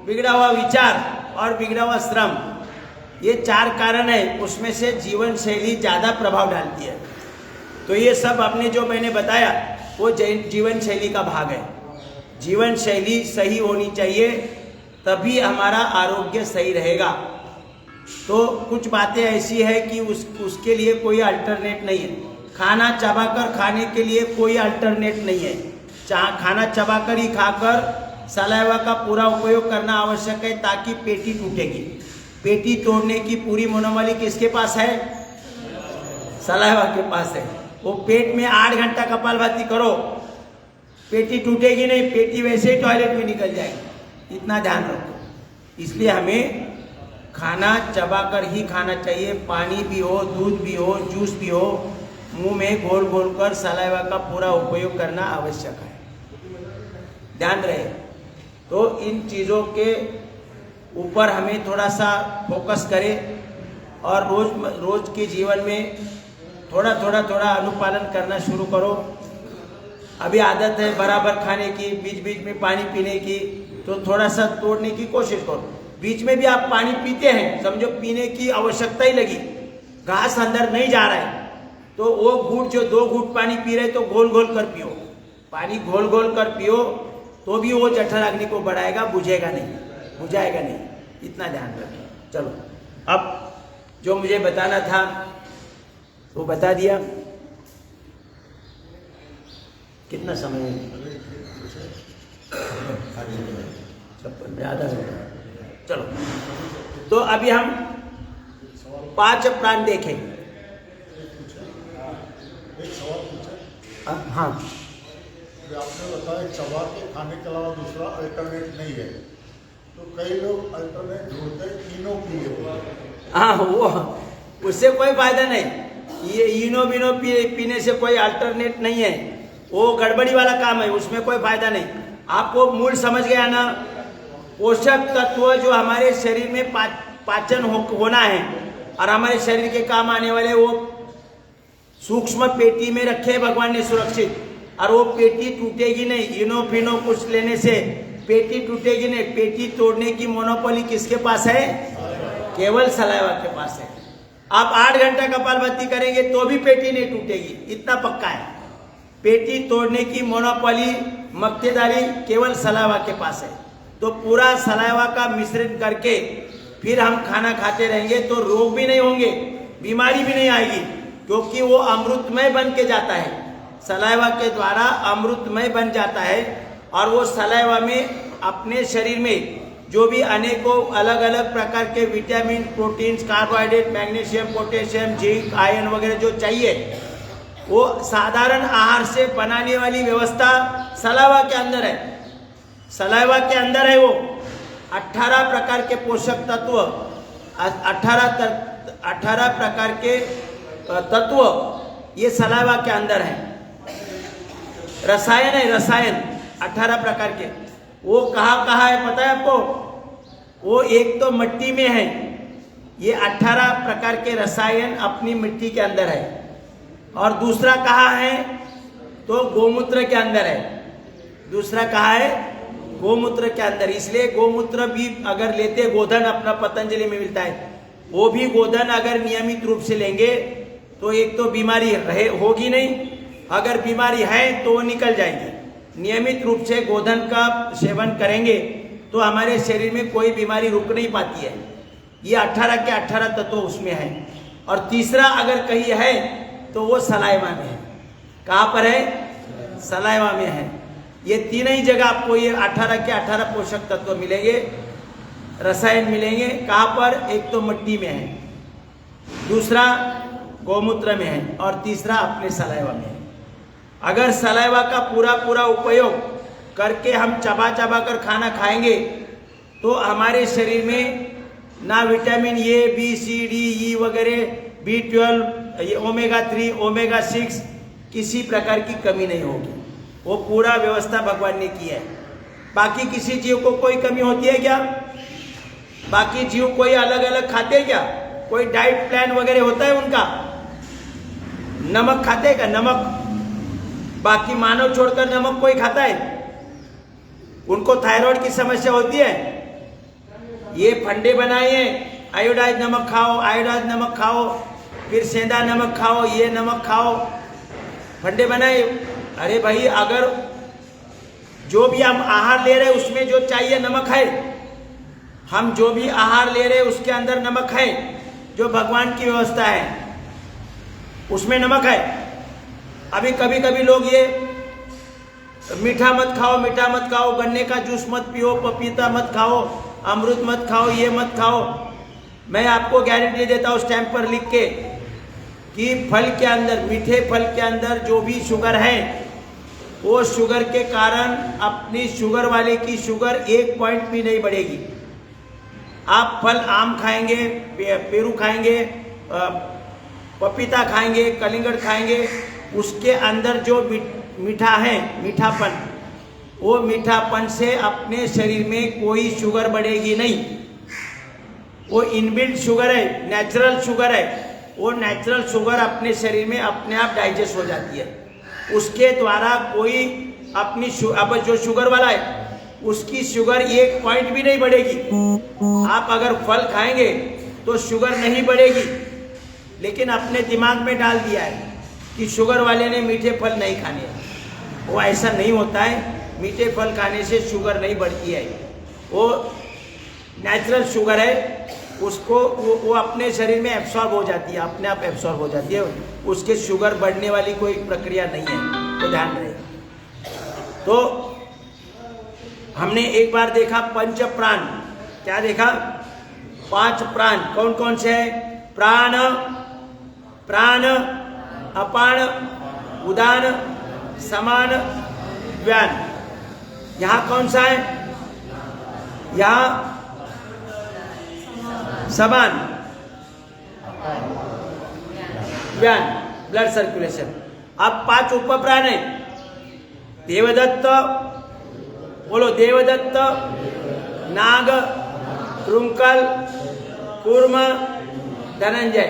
Speaker 1: बिगड़ा हुआ विचार और बिगड़ा हुआ श्रम, ये 4 कारण है। उसमें से जीवन शैली ज्यादा प्रभाव डालती है। तो ये सब आपने जो मैंने बताया वो जीवन शैली का भाग है। जीवन शैली सही होनी चाहिए, तभी हमारा आरोग्य सही रहेगा। तो कुछ बातें ऐसी है कि उसके लिए कोई अल्टरनेट नहीं है। खाना चबाकर खाने के लिए कोई अल्टरनेट नहीं है। खाना चबाकर ही खाकर सलाइवा का पूरा उपयोग करना आवश्यक है, ताकि पेटी टूटेगी। पेटी तोड़ने की पूरी मनोबली किसके पास है? सलाइवा के पास है। वो पेट में 8 घंटा कपालभाति करो, पेटी टूटेगी नहीं, पेटी वैसे ही टॉयलेट में निकल जाएगी। इतना ध्यान रखो। इसलिए हमें खाना चबाकर ही खाना चाहिए। पानी भी हो, दूध भी हो, जूस भी हो, मुंह में घोल घोल कर सलाइवा का पूरा उपयोग करना आवश्यक है। ध्यान रहे। तो इन चीज़ों के ऊपर हमें थोड़ा सा फोकस करें और रोज के जीवन में थोड़ा अनुपालन करना शुरू करो। अभी आदत है बराबर खाने की, बीच बीच में पानी पीने की, तो थोड़ा सा तोड़ने की कोशिश करो। बीच में भी आप पानी पीते हैं, समझो पीने की आवश्यकता ही लगी, घास अंदर नहीं जा रहा है, तो वो घूंट जो 2 घूंट पानी पी रहे तो गोल गोल कर पियो, पानी गोल गोल कर पियो, तो भी वो जठराग्नि को बढ़ाएगा, बुझाएगा नहीं। इतना ध्यान रखें। चलो, अब जो मुझे बताना था वो बता दिया। कितना समय है? 56 आधा घंटा। चलो, तो अभी हम 5 प्राण देखें।
Speaker 2: एक सवाल पूछा।
Speaker 1: हाँ,
Speaker 2: आपने बताया चबा के खाने के अलावा दूसरा अल्टरनेट नहीं है, तो कई लोग अल्टरनेट ढूंढते हैं इनो के लिए।
Speaker 1: हाँ, वो उससे कोई फायदा नहीं। ये इनो बिनो पीने से कोई अल्टरनेट नहीं है, वो गड़बड़ी वाला काम है, उसमें कोई फायदा नहीं। आपको मूल समझ गया ना? पोषक तत्व जो हमारे शरीर में पाचन होना है और हमारे शरीर के काम आने वाले, वो सूक्ष्म पेटी में रखे भगवान ने सुरक्षित, और वो पेटी टूटेगी नहीं। इनो फिनो कुछ लेने से पेटी टूटेगी नहीं। पेटी तोड़ने की मोनोपोली किसके पास है? केवल सलाइवा के पास है। आप 8 घंटा कपालभाति करेंगे तो भी पेटी नहीं टूटेगी, इतना पक्का है। पेटी तोड़ने की मोनोपोली, मक्तेदारी केवल सलाइवा के पास है। तो पूरा सलाइवा का मिश्रण करके फिर हम खाना खाते रहेंगे तो रोग भी नहीं होंगे, बीमारी भी नहीं आएगी, क्योंकि वो अमृतमय बन के जाता है। सलाइवा के द्वारा अमृतमय बन जाता है, और वो सलाइवा में अपने शरीर में जो भी अनेकों अलग अलग प्रकार के vitamin, proteins, carbohydrate, magnesium, potassium, zinc, iron वगैरह जो चाहिए, वो साधारण आहार से बनाने वाली व्यवस्था सलाइवा के अंदर है। सलाइवा के अंदर है वो 18 प्रकार के पोषक तत्व, 18 प्रकार के तत्व ये सलाइवा के अंदर है। रसायन है, रसायन 18 प्रकार के। वो कहाँ है पता है आपको? वो एक तो मिट्टी में है, ये 18 प्रकार के रसायन अपनी मिट्टी के अंदर है, और दूसरा कहाँ है तो गोमूत्र के अंदर है। दूसरा कहाँ है? गोमूत्र के अंदर। इसलिए गोमूत्र भी अगर लेते, गोधन अपना पतंजलि में मिलता है, वो भी गोधन अगर नियमित रूप से लेंगे तो एक तो बीमारी होगी नहीं, अगर बीमारी है तो वो निकल जाएगी। नियमित रूप से गोधन का सेवन करेंगे तो हमारे शरीर में कोई बीमारी रुक नहीं पाती है। ये 18 के 18 तत्व उसमें है। और तीसरा अगर कहीं है तो वो सलाइवा में है। कहाँ पर है? सलाइवा में है। ये तीन ही जगह आपको ये 18 के 18 पोषक तत्व मिलेंगे, रसायन मिलेंगे। कहाँ पर? एक तो मिट्टी में है, दूसरा गोमूत्र में है, और तीसरा अपने सलाइवा में है। अगर सलाइवा का पूरा उपयोग करके हम चबा कर खाना खाएंगे तो हमारे शरीर में ना vitamin A, B, C, D, E वगैरह, B12, ये ओमेगा 3, ओमेगा 6 किसी प्रकार की कमी नहीं होगी। वो पूरा व्यवस्था भगवान ने की है। बाकी किसी जीव को कोई कमी होती है क्या? बाकी जीव कोई अलग अलग खाते हैं क्या? कोई डाइट प्लान वगैरह होता है उनका? नमक खाते हैं क्या? नमक बाकी मानव छोड़कर नमक कोई खाता है? उनको थायराइड की समस्या होती है? ये फंडे बनाए हैं, आयोडाइज नमक खाओ, आयोडाइज नमक खाओ, फिर सेंधा नमक खाओ, ये नमक खाओ, फंडे बनाए। अरे भाई, अगर जो भी हम आहार ले रहे हैं उसमें जो चाहिए नमक है, हम जो भी आहार ले रहे हैं उसके अंदर नमक है, जो भगवान की व्यवस्था है उसमें नमक है। अभी कभी लोग ये मीठा मत खाओ, गन्ने का जूस मत पियो, पपीता मत खाओ, अमरूद मत खाओ, ये मत खाओ। मैं आपको गारंटी देता हूँ स्टैम्प पर लिख के कि फल के अंदर, मीठे फल के अंदर जो भी शुगर है, वो शुगर के कारण अपनी शुगर वाले की शुगर 1 पॉइंट भी नहीं बढ़ेगी। आप फल, आम खाएंगे, पेरू खाएंगे, पपीता खाएंगे, कलिंगड़ खाएंगे, उसके अंदर जो मीठा है, मीठापन, वो मीठापन से अपने शरीर में कोई शुगर बढ़ेगी नहीं। वो इनबिल्ट शुगर है, नेचुरल शुगर है। वो नेचुरल शुगर अपने शरीर में अपने आप डाइजेस्ट हो जाती है। उसके द्वारा कोई अपनी अब जो शुगर वाला है उसकी शुगर 1 पॉइंट भी नहीं बढ़ेगी। आप अगर फल खाएंगे तो शुगर नहीं बढ़ेगी, लेकिन अपने दिमाग में डाल दिया है कि शुगर वाले ने मीठे फल नहीं खाने हैं। वो ऐसा नहीं होता है, मीठे फल खाने से शुगर नहीं बढ़ती है। वो नेचुरल शुगर है, उसको वो अपने शरीर में एब्सॉर्ब हो जाती है, अपने आप एब्सॉर्ब हो जाती है। उसके शुगर बढ़ने वाली कोई प्रक्रिया नहीं है, तो ध्यान रहे। तो हमने एक बार देखा पंच प्राण। क्या देखा? 5 प्राण। कौन कौन से है? प्राण, प्राण, अपान, उदान, समान, व्यान। यहां कौन सा है? यहां समान, व्यान, ब्लड सर्कुलेशन। अब 5 उपप्राण है। देवदत्त, बोलो देवदत्त, नाग, कृंकल, कूर्म, धनंजय।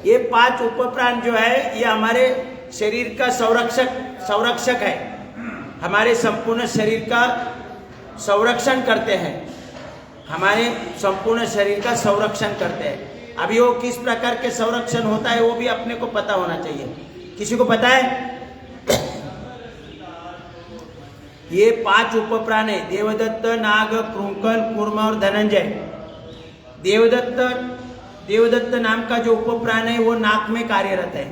Speaker 1: ये 5 उपप्राण जो है ये हमारे शरीर का संरक्षक है। हमारे संपूर्ण शरीर का संरक्षण करते हैं, हमारे संपूर्ण शरीर का संरक्षण करते हैं। अभी वो किस प्रकार के संरक्षण होता है वो भी अपने को पता होना चाहिए। किसी को पता है? ये 5 उपप्राण है, देवदत्त, नाग, कृंकल, कूर्म और धनंजय। देवदत्त नाम का जो उपप्राण है वो नाक में कार्यरत है।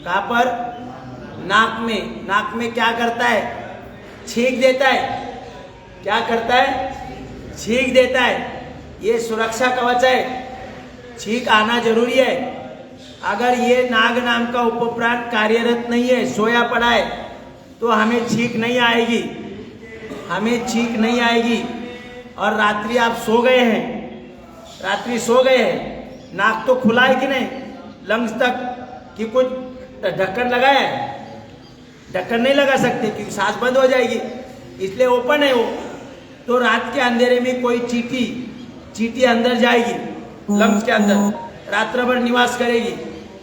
Speaker 1: कहाँ पर? नाक में। नाक में क्या करता है? छींक देता है। क्या करता है? छींक देता है। ये सुरक्षा कवच है, छींक आना जरूरी है। अगर ये नाग नाम का उपप्राण कार्यरत नहीं है, सोया पड़ा है, तो हमें छींक नहीं आएगी, हमें छींक नहीं आएगी। और रात्रि आप सो गए हैं, रात्रि सो गए हैं, नाक तो खुला है कि नहीं लंग्स तक, कि कुछ ढक्कन लगाया है? ढक्कन नहीं लगा सकते क्योंकि सांस बंद हो जाएगी, इसलिए ओपन है वो। तो रात के अंधेरे में कोई चींटी अंदर जाएगी लंग्स के अंदर, रात्र भर निवास करेगी,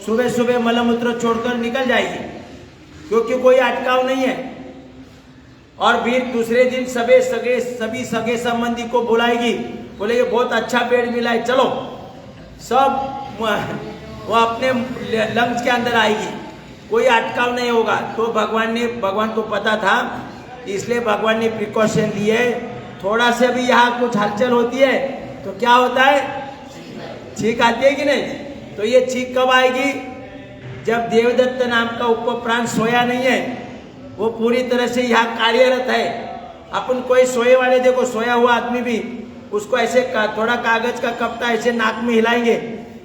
Speaker 1: सुबह सुबह मलमूत्र छोड़कर निकल जाएगी, क्योंकि कोई अटकाव नहीं है। और फिर दूसरे दिन सभी सगे संबंधी को बुलाएगी, बोलेगी बहुत अच्छा पेड़ मिला है, चलो। सब वो अपने लंग्स के अंदर आएगी, कोई अटकाव नहीं होगा। तो भगवान को पता था, इसलिए भगवान ने प्रिकॉशन लिए। थोड़ा से भी यहाँ कुछ हलचल होती है तो क्या होता है? छींक आती है कि नहीं? तो ये छींक कब आएगी? जब देवदत्त नाम का उपप्राण सोया नहीं है, वो पूरी तरह से यहाँ कार्यरत है। अपन कोई सोए वाले देखो, सोया हुआ आदमी भी उसको ऐसे थोड़ा कागज का कपड़ा ऐसे नाक में हिलाएंगे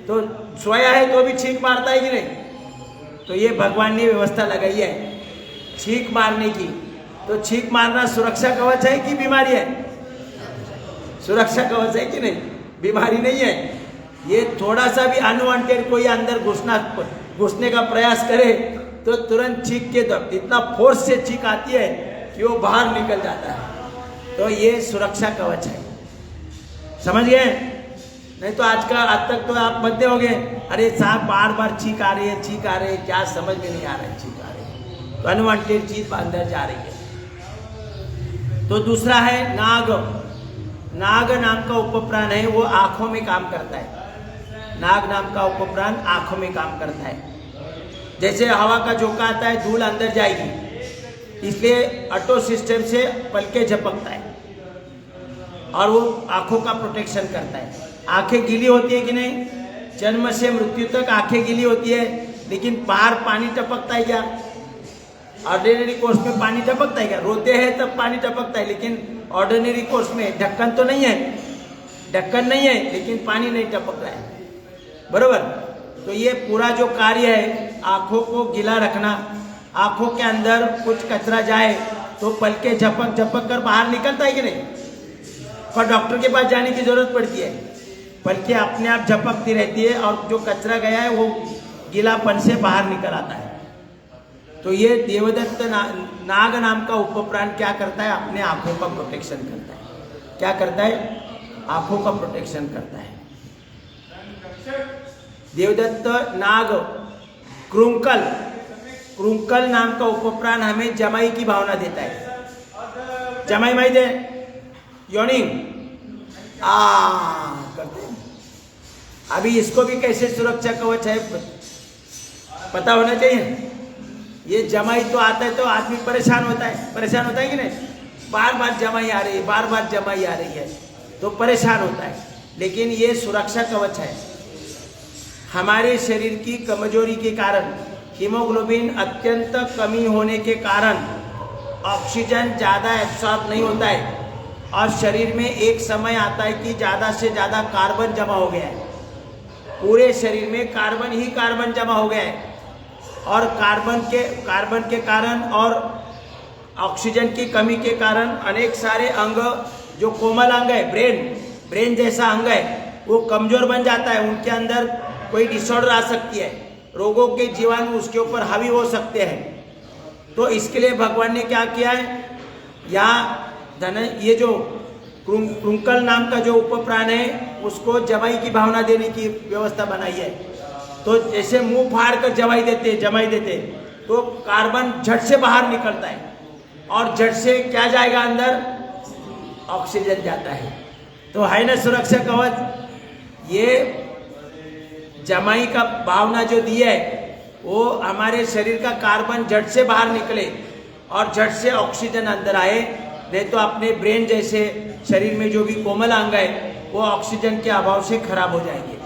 Speaker 1: तो सोया है तो भी छींक मारता है कि नहीं? तो ये भगवान ने व्यवस्था लगाई है छींक मारने की। तो छींक मारना सुरक्षा कवच है कि बीमारी है? सुरक्षा कवच है कि नहीं? बीमारी नहीं है। ये थोड़ा सा भी अनवांटेड कोई अंदर घुसने का प्रयास करे तो तुरंत छींक के इतना फोर्स से छींक आती है कि वो बाहर निकल जाता है। तो ये सुरक्षा कवच है, समझ गए? नहीं तो आज तक तो आप बदले हो गए, अरे साहब बार बार छींक आ रही है, छींक आ रही है, क्या समझ में नहीं आ रहा है, छींक आ रही है, तो अनवांटेड चीज अंदर जा रही है। तो दूसरा है नाग। नाग नाम का उपप्राण है, वो आंखों में काम करता है। नाग नाम का उपप्राण आंखों में काम करता है। जैसे हवा का झोंका आता है, धूल अंदर जाएगी, इसलिए ऑटो सिस्टम से पलके झपकता है और वो आंखों का प्रोटेक्शन करता है। आंखें गीली होती है कि नहीं? जन्म से मृत्यु तक आंखें गीली होती है, लेकिन बाहर पानी टपकता है क्या? ऑर्डिनरी कोर्स में पानी टपकता है क्या? रोते हैं तब पानी टपकता है, लेकिन ऑर्डिनरी कोर्स में ढक्कन तो नहीं है, ढक्कन नहीं है, लेकिन पानी नहीं टपक रहा है, बरोबर? तो ये पूरा जो कार्य है आंखों को गीला रखना, आंखों के अंदर कुछ कचरा जाए तो पलके झपक झपक कर बाहर निकलता है कि नहीं? और डॉक्टर के पास जाने की जरूरत पड़ती है, पलके अपने आप झपकती रहती है और जो कचरा गया है वो गीलापन से बाहर निकल आता है। तो ये देवदत्त नाग नाम का उपप्राण क्या करता है? अपने आंखों का प्रोटेक्शन करता है। क्या करता है? आंखों का प्रोटेक्शन करता है। देवदत्त नाग क्रुंकल, क्रुंकल नाम का उपप्राण हमें जमाई की भावना देता है। जमाई माई दे योनिंग करते हैं। अभी इसको भी कैसे सुरक्षा कवच है पता होना चाहिए। ये जमाई तो आता है तो आदमी परेशान होता है कि नहीं, बार बार जमाई आ रही है, बार बार जमाई आ रही है तो परेशान होता है। लेकिन ये सुरक्षा कवच है। हमारे शरीर की कमजोरी के कारण, हीमोग्लोबिन अत्यंत कमी होने के कारण ऑक्सीजन ज़्यादा एब्सॉर्ब नहीं होता है और शरीर में एक समय आता है कि ज़्यादा से ज़्यादा कार्बन जमा हो गया है। पूरे शरीर में कार्बन ही कार्बन जमा हो गया है और कार्बन के कारण और ऑक्सीजन की कमी के कारण अनेक सारे अंग, जो कोमल अंग है, ब्रेन जैसा अंग है, वो कमजोर बन जाता है। उनके अंदर कोई डिसऑर्डर आ सकती है, रोगों के जीवाणु उसके ऊपर हावी हो सकते हैं। तो इसके लिए भगवान ने क्या किया है, यहाँ ये जो क्रुंकल नाम का जो उपप्राण है उसको जमाई की भावना देने की व्यवस्था बनाई है। तो जैसे मुंह फाड़ कर जमाई देते तो कार्बन झट से बाहर निकलता है और झट से क्या जाएगा अंदर, ऑक्सीजन जाता है। तो है ना सुरक्षा कवच। ये जमाई का भावना जो दी है वो हमारे शरीर का कार्बन झट से बाहर निकले और झट से ऑक्सीजन अंदर आए। नहीं तो अपने ब्रेन जैसे शरीर में जो भी कोमल अंग है वो ऑक्सीजन के अभाव से खराब हो जाएंगे,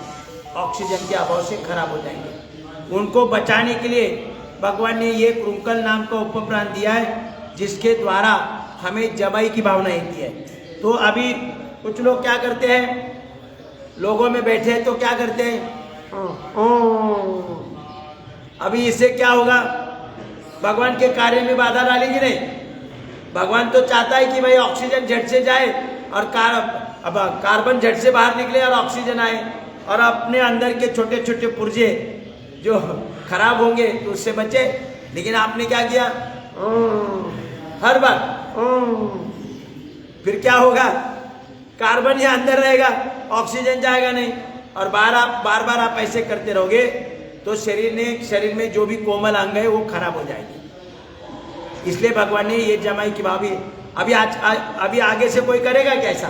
Speaker 1: उनको बचाने के लिए भगवान ने ये क्रुंकल नाम का उपप्राण दिया है जिसके द्वारा हमें जमाई की भावना होती है। तो अभी कुछ लोग क्या करते हैं, लोगों में बैठे हैं तो क्या करते हैं, अभी इससे क्या होगा, भगवान के कार्य में बाधा डालेगी नहीं। भगवान तो चाहता है कि भाई ऑक्सीजन झट से जाए और कार्बन झट से बाहर निकले और ऑक्सीजन आए और अपने अंदर के छोटे छोटे पुर्जे जो खराब होंगे तो उससे बचे। लेकिन आपने क्या किया, हर बार फिर क्या होगा, कार्बन ही अंदर रहेगा, ऑक्सीजन जाएगा नहीं। और बार बार आप ऐसे करते रहोगे तो शरीर में जो भी कोमल अंग है वो खराब हो जाएगी। इसलिए भगवान ने ये जमाई की भावी अभी आगे से कोई करेगा क्या ऐसा,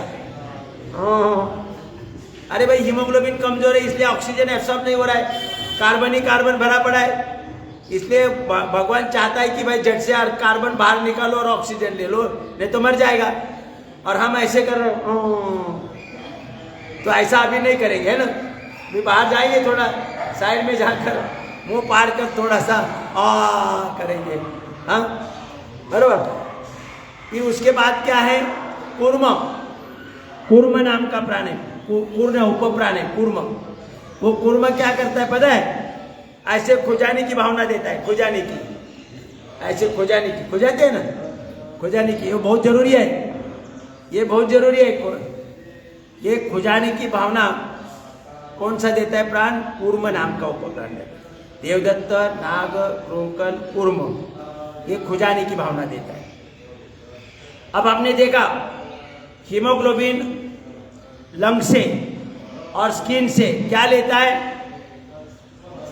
Speaker 1: अरे भाई हीमोग्लोबिन कमजोर है इसलिए ऑक्सीजन एब्सॉर्ब नहीं हो रहा है, कार्बन ही कार्बन भरा पड़ा है। इसलिए भगवान चाहता है कि भाई झट से कार्बन बाहर निकालो और ऑक्सीजन ले लो, नहीं तो मर जाएगा। और हम ऐसे कर रहे हैं तो ऐसा अभी नहीं करेंगे, है ना। अभी बाहर जाएंगे, थोड़ा साइड में जाकर मुंह पार कर थोड़ा सा करेंगे, हाँ बरोबर। फिर उसके बाद क्या है, कूर्म नाम का प्राण है, कूर्ण उपप्राण है कूर्म। वो कूर्म क्या करता है पता है, ऐसे खुजाने की भावना देता है, ऐसे खुजाते हैं ना, खुजाने की, ये बहुत जरूरी है, ये खुजाने की भावना कौन सा देता है प्राण, कूर्म नाम का उपप्राण है। देवदत्त नाग क्रुंकल कूर्म, ये खुजाने की भावना देता है। अब आपने देखा हीमोग्लोबिन लंग से और स्किन से क्या लेता है,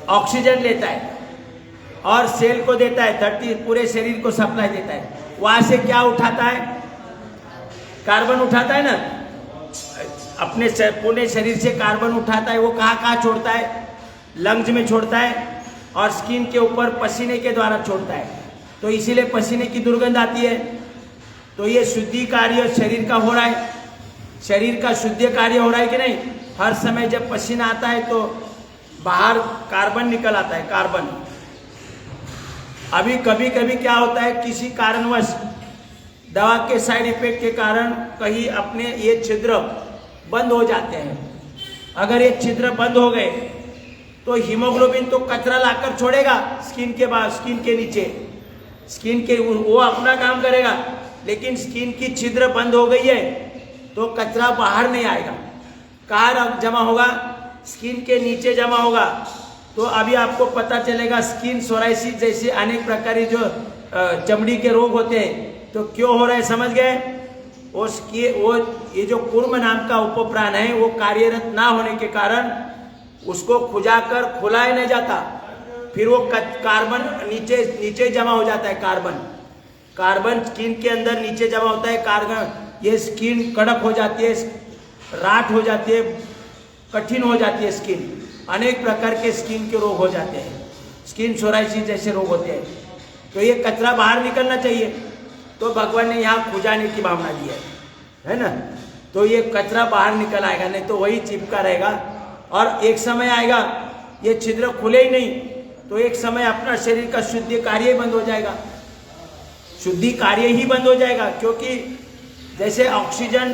Speaker 1: ऑक्सीजन लेता है और सेल को देता है, 30 पूरे शरीर को सप्लाई देता है। वहां से क्या उठाता है, कार्बन उठाता है ना, अपने पूरे शरीर से कार्बन उठाता है। वो कहाँ छोड़ता है, लंग्स में छोड़ता है और स्किन के ऊपर पसीने के द्वारा छोड़ता है। तो इसीलिए पसीने की दुर्गंध आती है। तो ये शुद्धि कार्य शरीर का हो रहा है, शरीर का शुद्ध कार्य हो रहा है कि नहीं। हर समय जब पसीना आता है तो बाहर कार्बन निकल आता है, कार्बन। अभी कभी कभी क्या होता है, किसी कारणवश दवा के साइड इफेक्ट के कारण कहीं अपने ये छिद्र बंद हो जाते हैं। अगर ये छिद्र बंद हो गए तो हीमोग्लोबिन तो कचरा लाकर छोड़ेगा स्किन के नीचे, वो अपना काम करेगा। लेकिन स्किन की छिद्र बंद हो गई है तो कचरा बाहर नहीं आएगा, कहाँ जमा होगा, स्किन के नीचे जमा होगा। तो अभी आपको पता चलेगा स्किन सोराइसिस जैसे अनेक प्रकार जो चमड़ी के रोग होते हैं तो क्यों हो रहा है, समझ गए। वो ये जो कूर्म नाम का उपप्राण है वो कार्यरत ना होने के कारण उसको खुजाकर खुलाया नहीं जाता, फिर वो कार्बन नीचे नीचे जमा हो जाता है। कार्बन स्किन के अंदर नीचे जमा होता है कार्बन, ये स्किन कड़क हो जाती है, राठ हो जाती है, कठिन हो जाती है स्किन, अनेक प्रकार के स्किन के रोग हो जाते हैं, स्किन सोराइसिस जैसे रोग होते हैं। तो ये कचरा बाहर निकलना चाहिए, तो भगवान ने यहाँ खुजाने की भावना दी है ना। तो ये कचरा बाहर निकल आएगा, नहीं तो वही चिपका रहेगा और एक समय आएगा ये छिद्र खुले ही नहीं, तो एक समय अपना शरीर का शुद्धि कार्य ही बंद हो जाएगा, शुद्धि कार्य ही बंद हो जाएगा। क्योंकि जैसे ऑक्सीजन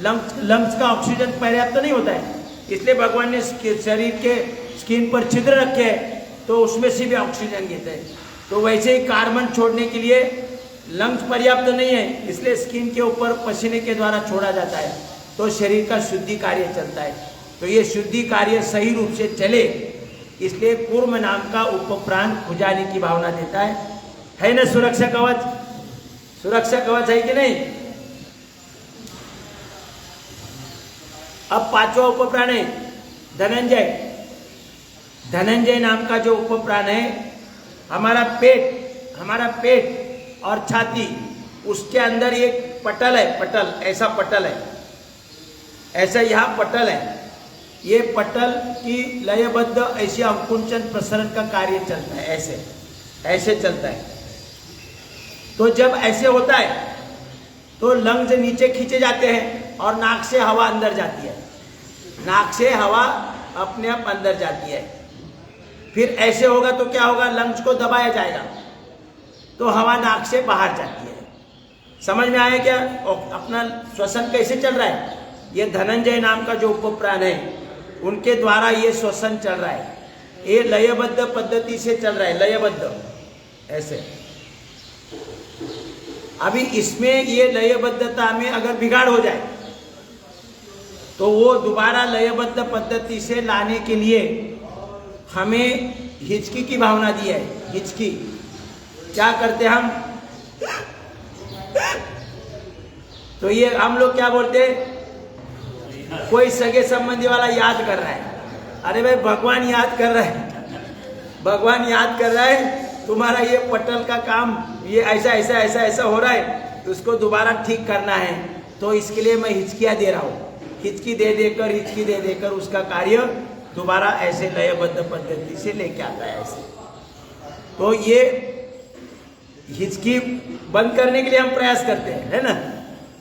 Speaker 1: लंग्स का ऑक्सीजन पर्याप्त नहीं होता है, इसलिए भगवान ने शरीर के स्किन पर छिद्र रखे हैं, तो उसमें से भी ऑक्सीजन घेते हैं। तो वैसे ही कार्बन छोड़ने के लिए लंग्स पर्याप्त नहीं है, इसलिए स्किन के ऊपर पसीने के द्वारा छोड़ा जाता है, तो शरीर का शुद्धि कार्य चलता है। तो ये शुद्धि कार्य सही रूप से चले, इसलिए कूर्म नाम का उपप्राण खुजाने की भावना देता है ना। सुरक्षा कवच, सुरक्षा कवच है कि नहीं। अब पांचवा उपप्राण है धनंजय। धनंजय नाम का जो उपप्राण है, हमारा पेट और छाती, उसके अंदर एक पटल है, पटल ऐसा पटल है, ऐसा यहाँ पटल है। ये पटल की लयबद्ध ऐसी अंकुंचन प्रसरण का कार्य चलता है, ऐसे चलता है। तो जब ऐसे होता है तो लंग्स नीचे खींचे जाते हैं और नाक से हवा अंदर जाती है, नाक से हवा अपने आप अंदर जाती है। फिर ऐसे होगा तो क्या होगा, लंग्स को दबाया जाएगा तो हवा नाक से बाहर जाती है। समझ में आया क्या अपना श्वसन कैसे चल रहा है। ये धनंजय नाम का जो उपप्राण है, उनके द्वारा ये श्वसन चल रहा है, ये लयबद्ध पद्धति से चल रहा है, लयबद्ध ऐसे। अभी इसमें ये लयबद्धता में अगर बिगाड़ हो जाए तो वो दोबारा लयबद्ध पद्धति से लाने के लिए हमें हिचकी की भावना दी है। हिचकी क्या करते हम, तो ये हम लोग क्या बोलते हैं, कोई सगे संबंधी वाला याद कर रहा है, अरे भाई भगवान याद कर रहा है, भगवान याद कर रहा है, तुम्हारा ये पटल का काम ये ऐसा हो रहा है, तो उसको दोबारा ठीक करना है, तो इसके लिए मैं हिचकियाँ दे रहा हूँ। हिचकी दे देकर उसका कार्य दोबारा ऐसे लयबद्ध पद्धति से लेके आता है ऐसे। तो ये हिचकी बंद करने के लिए हम प्रयास करते हैं, है ना।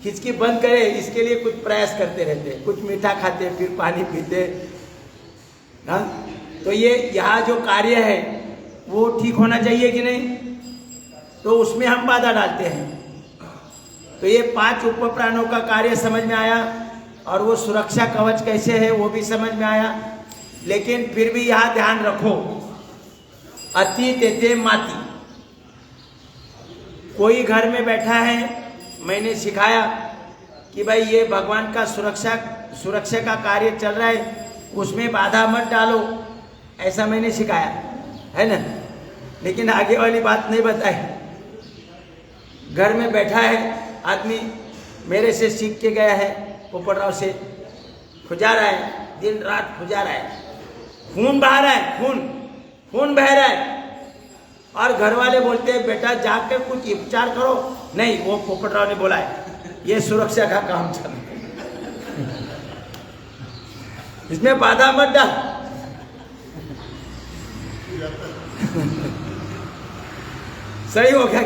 Speaker 1: हिचकी बंद करे इसके लिए कुछ प्रयास करते रहते हैं, कुछ मीठा खाते फिर पानी पीते, हाँ। तो ये यहाँ जो कार्य है वो ठीक होना चाहिए कि नहीं, तो उसमें हम बाधा डालते हैं। तो ये 5 उपप्राणों का कार्य समझ में आया, और वो सुरक्षा कवच कैसे है वो भी समझ में आया। लेकिन फिर भी यहाँ ध्यान रखो, अति तेते माति। कोई घर में बैठा है, मैंने सिखाया कि भाई ये भगवान का सुरक्षा का कार्य चल रहा है, उसमें बाधा मत डालो, ऐसा मैंने सिखाया है ना। लेकिन आगे वाली बात नहीं बताई। घर में बैठा है आदमी, मेरे से सीख के गया है, पोपटराव से, खुजा रहा है, दिन रात खुजा रहा है, खून बहा रहा है, खून बह रहा है, और घर वाले बोलते हैं बेटा जाकर कुछ उपचार करो। नहीं, वो पोपटराव ने बोला है ये सुरक्षा का काम चल रहा है, इसमें बाधा मत डाल। सही हो गया।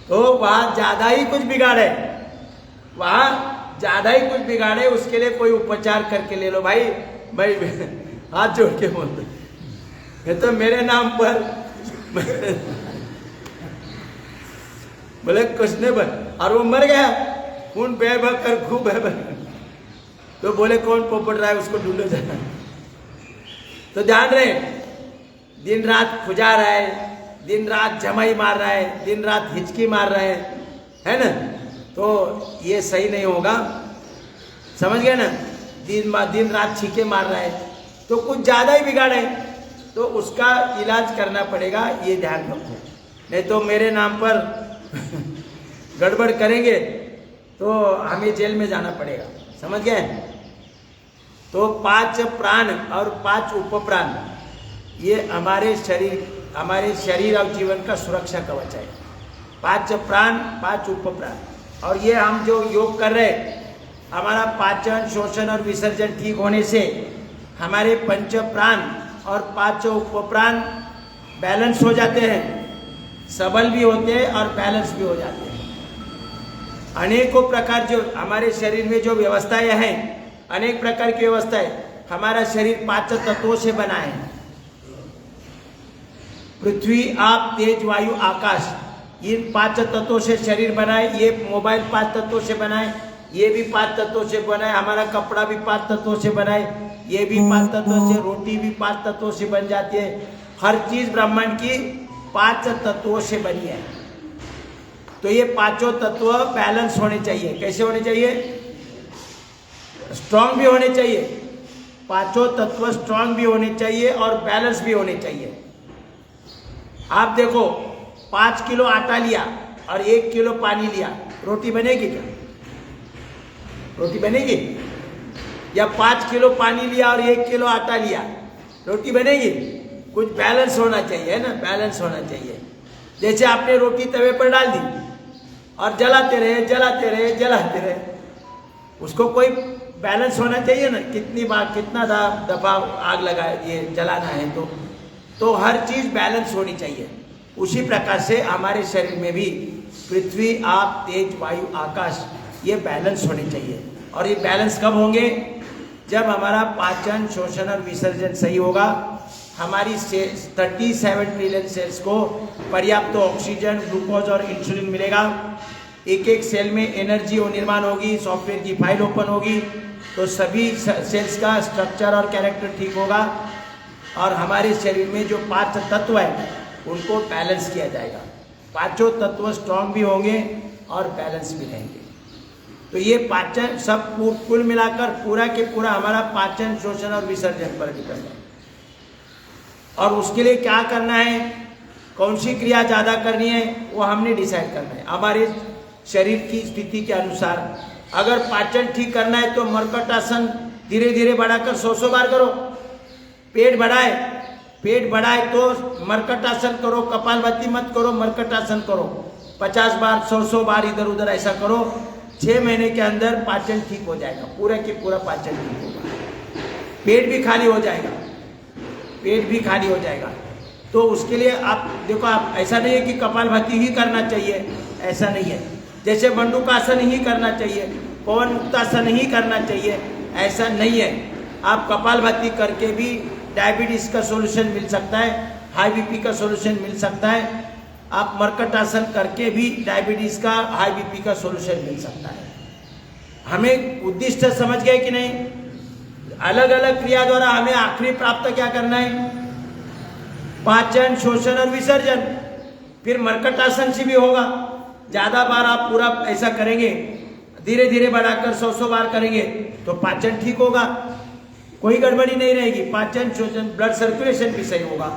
Speaker 1: तो वहां ज्यादा ही कुछ बिगाड़े, वहां ज्यादा ही कुछ बिगाड़े, उसके लिए कोई उपचार करके ले लो भाई। भाई हाथ जोड़ के बोलते, ये तो मेरे नाम पर बोले कुछ नहीं बन, और वो मर गया, खून बह बह कर खूब बह बह। तो बोले कौन पोपट रहा है, उसको ढूंढो जाना। तो ध्यान रहे, दिन रात खुजा रहा है, दिन रात जमाई मार रहा है, दिन रात हिचकी मार रहा है ना। तो ये सही नहीं होगा, समझ गए ना। दिन रात छींके मार रहा है तो कुछ ज्यादा ही बिगाड़ है, तो उसका इलाज करना पड़ेगा, ये ध्यान रखो। नहीं तो मेरे नाम पर गड़बड़ करेंगे तो हमें जेल में जाना पड़ेगा, समझ गए। तो 5 प्राण और 5 उपप्राण, ये हमारे शरीर और जीवन का सुरक्षा कवच है। 5 प्राण 5 उपप्राण, और ये हम जो योग कर रहे हैं, हमारा पाचन, शोषण और विसर्जन ठीक होने से हमारे 5 प्राण और 5 उपप्राण बैलेंस हो जाते हैं, सबल भी होते हैं और बैलेंस भी हो जाते हैं। अनेकों प्रकार जो हमारे शरीर में जो व्यवस्थाएं हैं, अनेक प्रकार की व्यवस्थाएं, हमारा शरीर 5 तत्वों से बना है। पृथ्वी, आप, तेज, वायु, आकाश, इन 5 तत्वों से शरीर बना है। ये मोबाइल 5 तत्वों से बना है, ये भी 5 तत्वों से बना है, हमारा कपड़ा भी 5 तत्वों से बना है, ये भी 5 तत्वों से, रोटी भी 5 तत्वों से बन जाती है। हर चीज ब्रह्मांड की 5 तत्वों से बनी है। तो ये 5 तत्व बैलेंस होने चाहिए। कैसे होने चाहिए? स्ट्रांग भी होने चाहिए। 5 तत्व स्ट्रांग भी होने चाहिए और बैलेंस भी होने चाहिए। आप देखो, 5 किलो आटा लिया और 1 किलो पानी लिया, रोटी बनेगी क्या? रोटी बनेगी? या 5 किलो पानी लिया और 1 किलो आटा लिया, रोटी बनेगी? कुछ बैलेंस होना चाहिए, है ना? बैलेंस होना चाहिए। जैसे आपने रोटी तवे पर डाल दी और जलाते रहे, उसको कोई बैलेंस होना चाहिए ना, कितनी बार कितना दफा आग लगाए, ये जलाना है तो हर चीज बैलेंस होनी चाहिए। उसी प्रकार से हमारे शरीर में भी पृथ्वी, आप, तेज, वायु, आकाश, ये बैलेंस होने चाहिए। और ये बैलेंस कब होंगे? जब हमारा पाचन, शोषण और विसर्जन सही होगा, हमारी 37 ट्रिलियन सेल्स को पर्याप्त ऑक्सीजन, ग्लूकोज और इंसुलिन मिलेगा। एक एक सेल में एनर्जी और निर्माण होगी, सॉफ्टवेयर की फाइल ओपन होगी, तो सभी सेल्स का स्ट्रक्चर और कैरेक्टर ठीक होगा और हमारे शरीर में जो 5 तत्व है उनको बैलेंस किया जाएगा। 5 तत्व स्ट्रांग भी होंगे और बैलेंस भी रहेंगे। तो ये पाचन सब कुल मिलाकर पूरा के पूरा हमारा पाचन, शोषण और विसर्जन पर डिपेंड है। और उसके लिए क्या करना है, कौन सी क्रिया ज़्यादा करनी है, वो हमने डिसाइड करना है हमारे शरीर की स्थिति के अनुसार। अगर पाचन ठीक करना है तो मर्कट आसन धीरे धीरे बढ़ाकर 100 बार करो। पेट बढ़ाए तो मर्कट आसन करो, कपालभाति मत करो, मर्कट आसन करो। 50 बार, 100 बार इधर उधर ऐसा करो। 6 महीने के अंदर पाचन ठीक हो जाएगा, पूरा के पूरा पाचन ठीक होगा। पेट भी खाली हो जाएगा। तो उसके लिए आप देखो, आप ऐसा नहीं है कि कपालभाति ही करना चाहिए, ऐसा नहीं है। जैसे मंडूकासन ही करना चाहिए, पवन मुक्तासन ही करना चाहिए, ऐसा नहीं है। आप कपालभाति करके भी डायबिटीज का सोल्यूशन मिल सकता है, हाई बीपी का सोल्यूशन मिल सकता है। आप मर्कट आसन करके भी डायबिटीज का, हाई बीपी का सोल्यूशन मिल सकता है। हमें उद्दिष्ट समझ गए कि नहीं? अलग अलग क्रिया द्वारा हमें आखिरी प्राप्त क्या करना है? पाचन, शोषण और विसर्जन। फिर मर्कट आसन से भी होगा। ज्यादा बार आप पूरा ऐसा करेंगे, धीरे धीरे बढ़ाकर 100 बार करेंगे तो पाचन ठीक होगा, कोई गड़बड़ी नहीं रहेगी। पाचन, शोषण, ब्लड सर्कुलेशन भी सही होगा।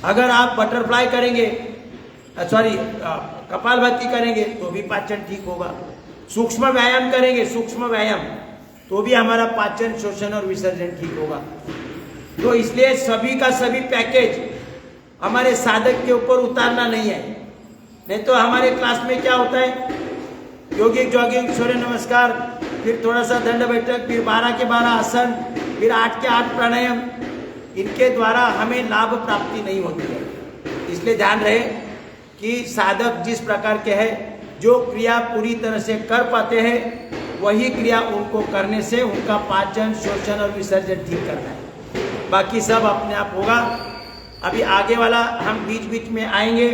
Speaker 1: अगर आप बटरफ्लाई करेंगे, कपालभाति करेंगे तो भी पाचन ठीक होगा। सूक्ष्म व्यायाम करेंगे, सूक्ष्म व्यायाम, तो भी हमारा पाचन, शोषण और विसर्जन ठीक होगा। तो इसलिए सभी का सभी पैकेज हमारे साधक के ऊपर उतारना नहीं है। नहीं तो हमारे क्लास में क्या होता है, योगिक जॉगिंग, सूर्य नमस्कार, फिर थोड़ा सा दंड बैठक, फिर 12 के 12 आसन, फिर 8 के 8 प्राणायाम, इनके द्वारा हमें लाभ प्राप्ति नहीं होती है। इसलिए ध्यान रहे कि साधक जिस प्रकार के हैं, जो क्रिया पूरी तरह से कर पाते हैं, वही क्रिया उनको करने से उनका पाचन, शोषण और विसर्जन ठीक करना है। बाकी सब अपने आप होगा। अभी आगे वाला हम बीच बीच में आएंगे,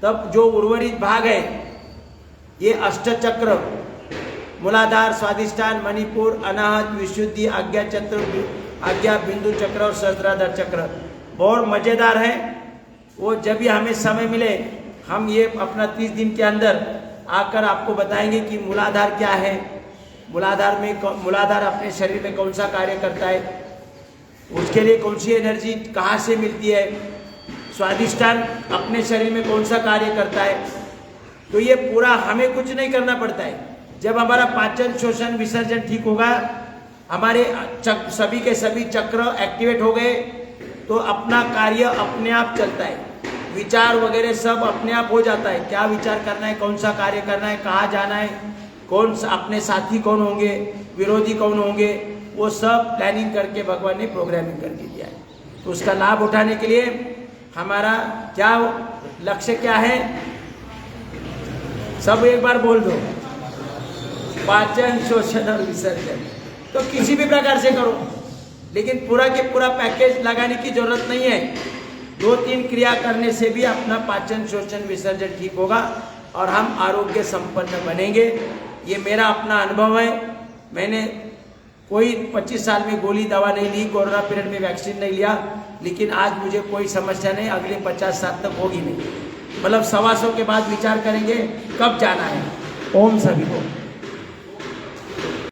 Speaker 1: तब जो उर्वरित भाग है, ये अष्टचक्र, मूलाधार, स्वादिष्ठान, मणिपुर, अनाहत, विशुद्धि, आज्ञा चक्र, आज्ञा बिंदु चक्र और सहस्त्राधार चक्र बहुत मजेदार है। वो जब भी हमें समय मिले, हम ये अपना 30 दिन के अंदर आकर आपको बताएंगे कि मूलाधार क्या है, मूलाधार अपने शरीर में कौन सा कार्य करता है, उसके लिए कौन सी एनर्जी कहाँ से मिलती है, स्वादिष्ठान अपने शरीर में कौन सा कार्य करता है। तो ये पूरा हमें कुछ नहीं करना पड़ता है। जब हमारा पाचन, शोषण, विसर्जन ठीक होगा हमारे सभी के सभी चक्र एक्टिवेट हो गए तो अपना कार्य अपने आप चलता है, विचार वगैरह सब अपने आप हो जाता है। क्या विचार करना है, कौन सा कार्य करना है, कहाँ जाना है, कौन सा अपने साथी कौन होंगे, विरोधी कौन होंगे, वो सब प्लानिंग करके भगवान ने प्रोग्रामिंग करके दिया है। तो उसका लाभ उठाने के लिए हमारा क्या लक्ष्य क्या है, सब एक बार बोल दो, पाचन, शोषण और विसर्जन। तो किसी भी प्रकार से करो, लेकिन पूरा के पूरा पैकेज लगाने की जरूरत नहीं है। 2-3 क्रिया करने से भी अपना पाचन, शोषण, विसर्जन ठीक होगा और हम आरोग्य संपन्न बनेंगे। ये मेरा अपना अनुभव है। मैंने कोई 25 साल में गोली दवा नहीं ली, कोरोना पीरियड में वैक्सीन नहीं लिया, लेकिन आज मुझे कोई समस्या नहीं, अगले 50 साल तक होगी नहीं। मतलब 125 के बाद विचार करेंगे कब जाना है। ओम सभी को।